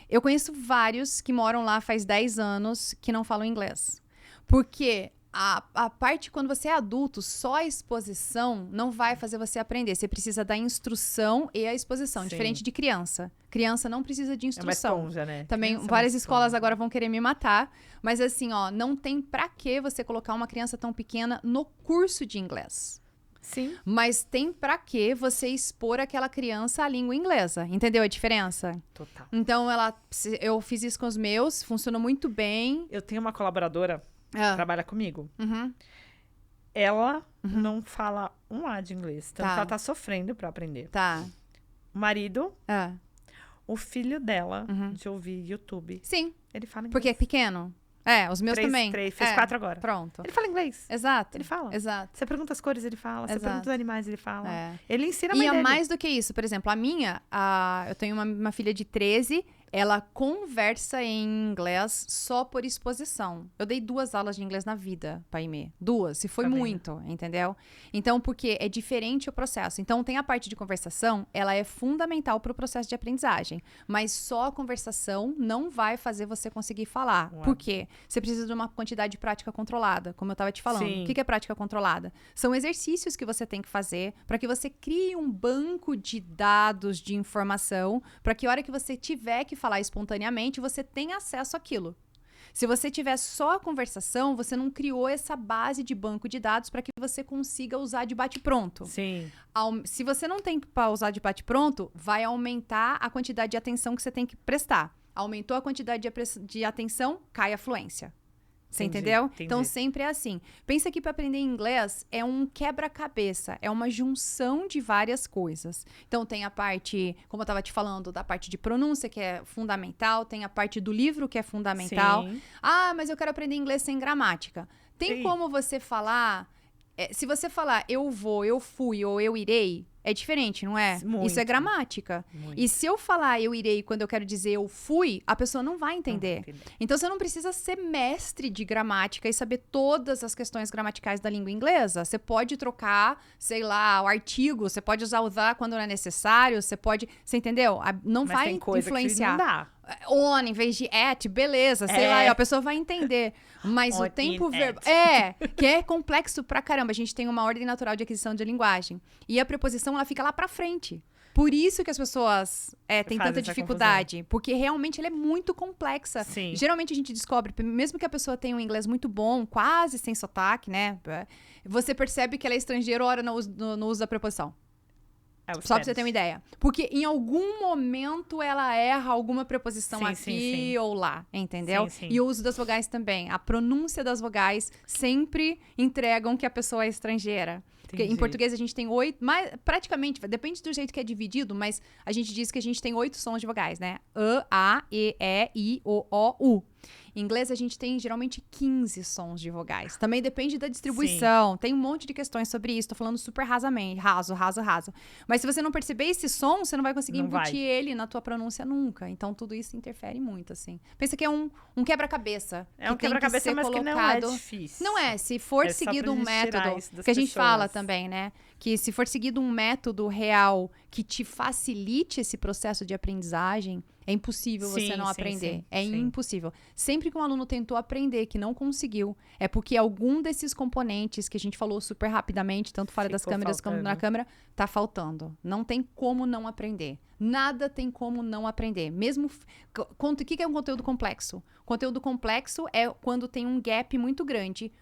Eu conheço vários que moram lá faz 10 anos que não falam inglês. Porque a parte, quando você é adulto, só a exposição não vai fazer você aprender. Você precisa da instrução e a exposição, Sim. diferente de criança. Criança não precisa de É uma instrução. esponja, né? Também, Criança é uma várias esponja. escolas agora vão querer me matar. Mas assim, ó, não tem pra que você colocar uma criança tão pequena no curso de inglês. Sim. Mas tem pra que você expor aquela criança à língua inglesa. Entendeu a diferença? Total. Então, eu fiz isso com os meus, funcionou muito bem. Eu tenho uma colaboradora que trabalha comigo. Uhum. Ela não fala um A de inglês. Tanto Tá. que ela tá sofrendo pra aprender. Tá. O marido, Ah. o filho dela, de ouvir YouTube, Sim, ele fala inglês. porque é pequeno. Os meus também. Fez 4 agora. Pronto. Ele fala inglês. Exato. Ele fala. Exato. Você pergunta as cores, ele fala. Você Exato. pergunta os animais, ele fala. É. Ele ensina a E mãe a dele. mais do que isso, por exemplo, eu tenho uma filha de 13, ela conversa em inglês só por exposição. Eu dei 2 aulas de inglês na vida, Paimê. 2, se foi Tá vendo? muito, entendeu? Então, porque é diferente o processo. Então, tem a parte de conversação, ela é fundamental para o processo de aprendizagem. Mas só a conversação não vai fazer você conseguir falar. Ué. Por quê? Você precisa de uma quantidade de prática controlada, como eu estava te falando. Sim. O que é prática controlada? São exercícios que você tem que fazer para que você crie um banco de dados, de informação, para que a hora que você tiver que falar espontaneamente, você tenha acesso àquilo. Se você tiver só a conversação, você não criou essa base de banco de dados para que você consiga usar de bate-pronto. Sim. Se você não tem para usar de bate-pronto, vai aumentar a quantidade de atenção que você tem que prestar. Aumentou a quantidade de atenção, cai a fluência. Você Entendi, entendeu? entendi. Então, sempre é assim. Pensa que para aprender inglês é um quebra-cabeça, é uma junção de várias coisas. Então, tem a parte, como eu estava te falando, da parte de pronúncia, que é fundamental, tem a parte do livro, que é fundamental. Sim. Ah, mas eu quero aprender inglês sem gramática. Tem Sim. como você falar se você falar eu vou, eu fui ou eu irei, é diferente, não é? Muito. Isso é gramática. Muito. E se eu falar eu irei quando eu quero dizer eu fui, a pessoa não vai entender. Não, Então você não precisa ser mestre de gramática e saber todas as questões gramaticais da língua inglesa. Você pode trocar, sei lá, o artigo, você pode usar o the quando não é necessário, você entendeu? Não Mas vai tem coisa influenciar. que não dá. On em vez de at, beleza, sei lá, e a pessoa vai entender. Mas On, o tempo in, verbal. Que é complexo pra caramba. A gente tem uma ordem natural de aquisição de linguagem. E a preposição, ela fica lá pra frente. Por isso que as pessoas têm Faz tanta essa dificuldade. Porque realmente ela é muito complexa. Sim. Geralmente a gente descobre, mesmo que a pessoa tenha um inglês muito bom, quase sem sotaque, né? Você percebe que ela é estrangeira hora no uso da preposição. Só pra você ter uma ideia. Porque em algum momento ela erra alguma preposição aqui ou lá, entendeu? Sim. E o uso das vogais também. A pronúncia das vogais sempre entregam que a pessoa é estrangeira. Porque em português a gente tem 8, praticamente, depende do jeito que é dividido, mas a gente diz que a gente tem 8 sons de vogais, né? A, E, I, O, U. Em inglês, a gente tem geralmente 15 sons de vogais. Também depende da distribuição. Tem um monte de questões sobre isso. Tô falando super rasamente. Raso. Mas se você não perceber esse som, você não vai conseguir embutir ele na tua pronúncia nunca. Então, tudo isso interfere muito, assim. Pensa que é um quebra-cabeça. É um quebra-cabeça, mas que não é difícil. Não é. Se for seguido um método... Que a gente fala também, né? Que se for seguido um método real que te facilite esse processo de aprendizagem... É impossível você não aprender. Impossível. Sempre que um aluno tentou aprender, que não conseguiu, é porque algum desses componentes que a gente falou super rapidamente, tanto fora das câmeras como na câmera, tá faltando. Não tem como não aprender. Nada tem como não aprender. Mesmo... O que é um conteúdo complexo? Conteúdo complexo é quando tem um gap muito grande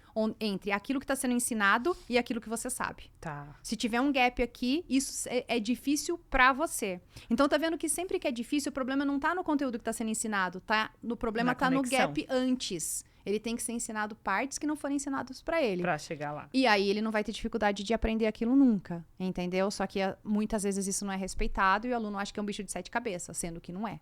entre aquilo que está sendo ensinado e aquilo que você sabe. Tá. Se tiver um gap aqui, isso é difícil para você. Então, tá vendo que sempre que é difícil, o problema não tá no conteúdo que tá sendo ensinado, o problema tá no gap antes. Ele tem que ser ensinado partes que não foram ensinadas para ele. Pra chegar lá. E aí, ele não vai ter dificuldade de aprender aquilo nunca, entendeu? Só que muitas vezes isso não é respeitado e o aluno acha que é um bicho de 7 cabeças, sendo que não é.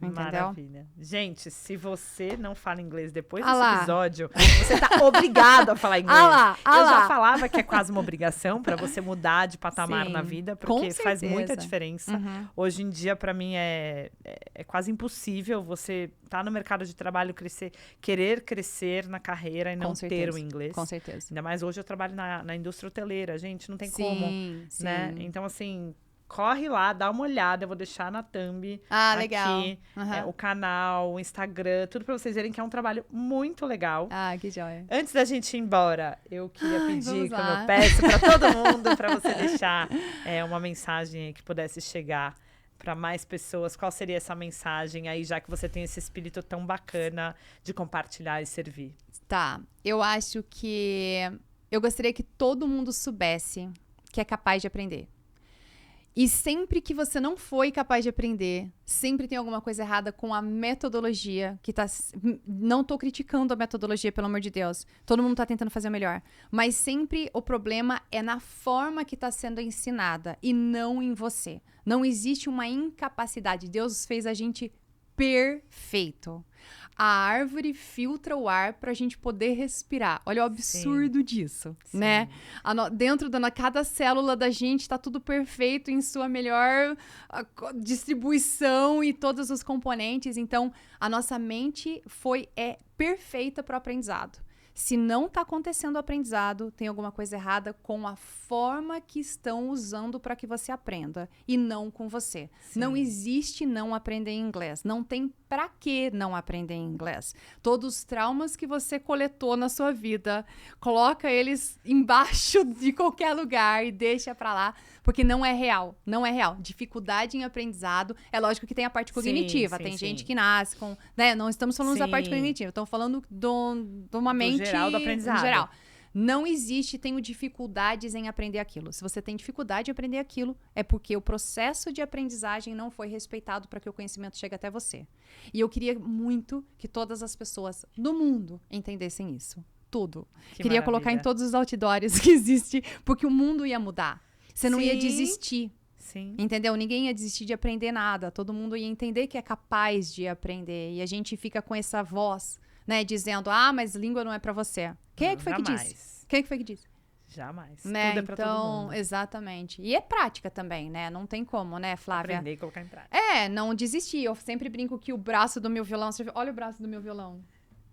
Entendeu? Maravilha. Gente, se você não fala inglês depois desse episódio, você tá obrigado a falar inglês. Eu já falava que é quase uma obrigação pra você mudar de patamar na vida, porque faz muita diferença. Hoje em dia, pra mim, é quase impossível você estar no mercado de trabalho, querer crescer na carreira e não ter o inglês. Com certeza. Ainda mais hoje eu trabalho na indústria hoteleira, gente, não tem como, né? Então, assim... Corre lá, dá uma olhada, eu vou deixar na thumb aqui, legal. O canal, o Instagram, tudo pra vocês verem que é um trabalho muito legal. Que joia. Antes da gente ir embora, eu queria pedir, como eu peço pra todo mundo, pra você deixar uma mensagem que pudesse chegar para mais pessoas. Qual seria essa mensagem aí, já que você tem esse espírito tão bacana de compartilhar e servir? Tá, eu acho que eu gostaria que todo mundo soubesse que é capaz de aprender. E sempre que você não foi capaz de aprender, sempre tem alguma coisa errada com a metodologia que tá... Não tô criticando a metodologia, pelo amor de Deus. Todo mundo tá tentando fazer o melhor. Mas sempre o problema é na forma que tá sendo ensinada e não em você. Não existe uma incapacidade. Deus fez a gente perfeito. A árvore filtra o ar pra gente poder respirar. Olha o absurdo disso, né? Dentro da cada célula da gente tá tudo perfeito em sua melhor distribuição e todos os componentes. Então, a nossa mente é perfeita para o aprendizado. Se não está acontecendo o aprendizado, tem alguma coisa errada com a forma que estão usando para que você aprenda e não com você. Sim. Não existe não aprender inglês. Não tem para que não aprender inglês. Todos os traumas que você coletou na sua vida, coloca eles embaixo de qualquer lugar e deixa para lá, porque não é real. Não é real. Dificuldade em aprendizado, é lógico que tem a parte cognitiva. Tem gente que nasce com... Né? Não estamos falando da parte cognitiva, estamos falando de uma mente... geral do aprendizado. Geral. Não existe, tenho dificuldades em aprender aquilo. Se você tem dificuldade em aprender aquilo, é porque o processo de aprendizagem não foi respeitado para que o conhecimento chegue até você. E eu queria muito que todas as pessoas do mundo entendessem isso. Tudo. Queria colocar em todos os outdoors que existem, porque o mundo ia mudar. Você não ia desistir. Sim. Entendeu? Ninguém ia desistir de aprender nada. Todo mundo ia entender que é capaz de aprender. E a gente fica com essa voz... né, dizendo, mas língua não é pra você. Quem é que foi que disse? Quem é que foi que disse? Jamais. Né? Tudo é pra todo Então, mundo. exatamente. E é prática também, né? Não tem como, né, Flávia? Aprender e colocar em prática. Não desistir. Eu sempre brinco que o braço do meu violão... Olha o braço do meu violão.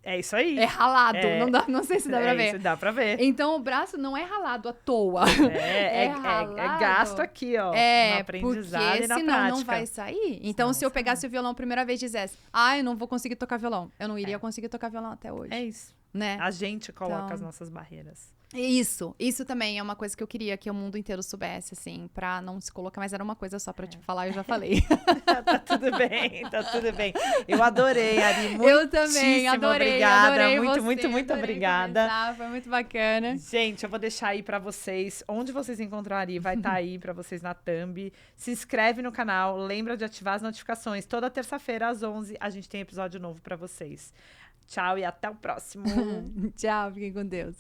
É isso aí. É ralado. É. Não sei se dá pra ver. Isso dá pra ver. Então, o braço não é ralado à toa. É ralado. gasto aqui, ó. No aprendizado porque e na senão prática. não vai sair. Então, Senão se eu não pegasse o violão a primeira vez e dissesse, eu não vou conseguir tocar violão. Eu não iria conseguir tocar violão até hoje. É isso. Né? A gente coloca Então- as nossas barreiras. Isso também é uma coisa que eu queria que o mundo inteiro soubesse, assim, pra não se colocar, mas era uma coisa só pra te falar, eu já falei. Tá tudo bem, tá tudo bem. Eu adorei, Ari. Eu também, adorei, obrigada. adorei Muito, você, muito adorei obrigada. conversar, foi muito bacana. Gente, eu vou deixar aí pra vocês, onde vocês encontram a Ari, vai estar aí pra vocês na thumb. Se inscreve no canal, lembra de ativar as notificações. Toda terça-feira, às 11, a gente tem episódio novo pra vocês. Tchau e até o próximo. Tchau, fiquem com Deus.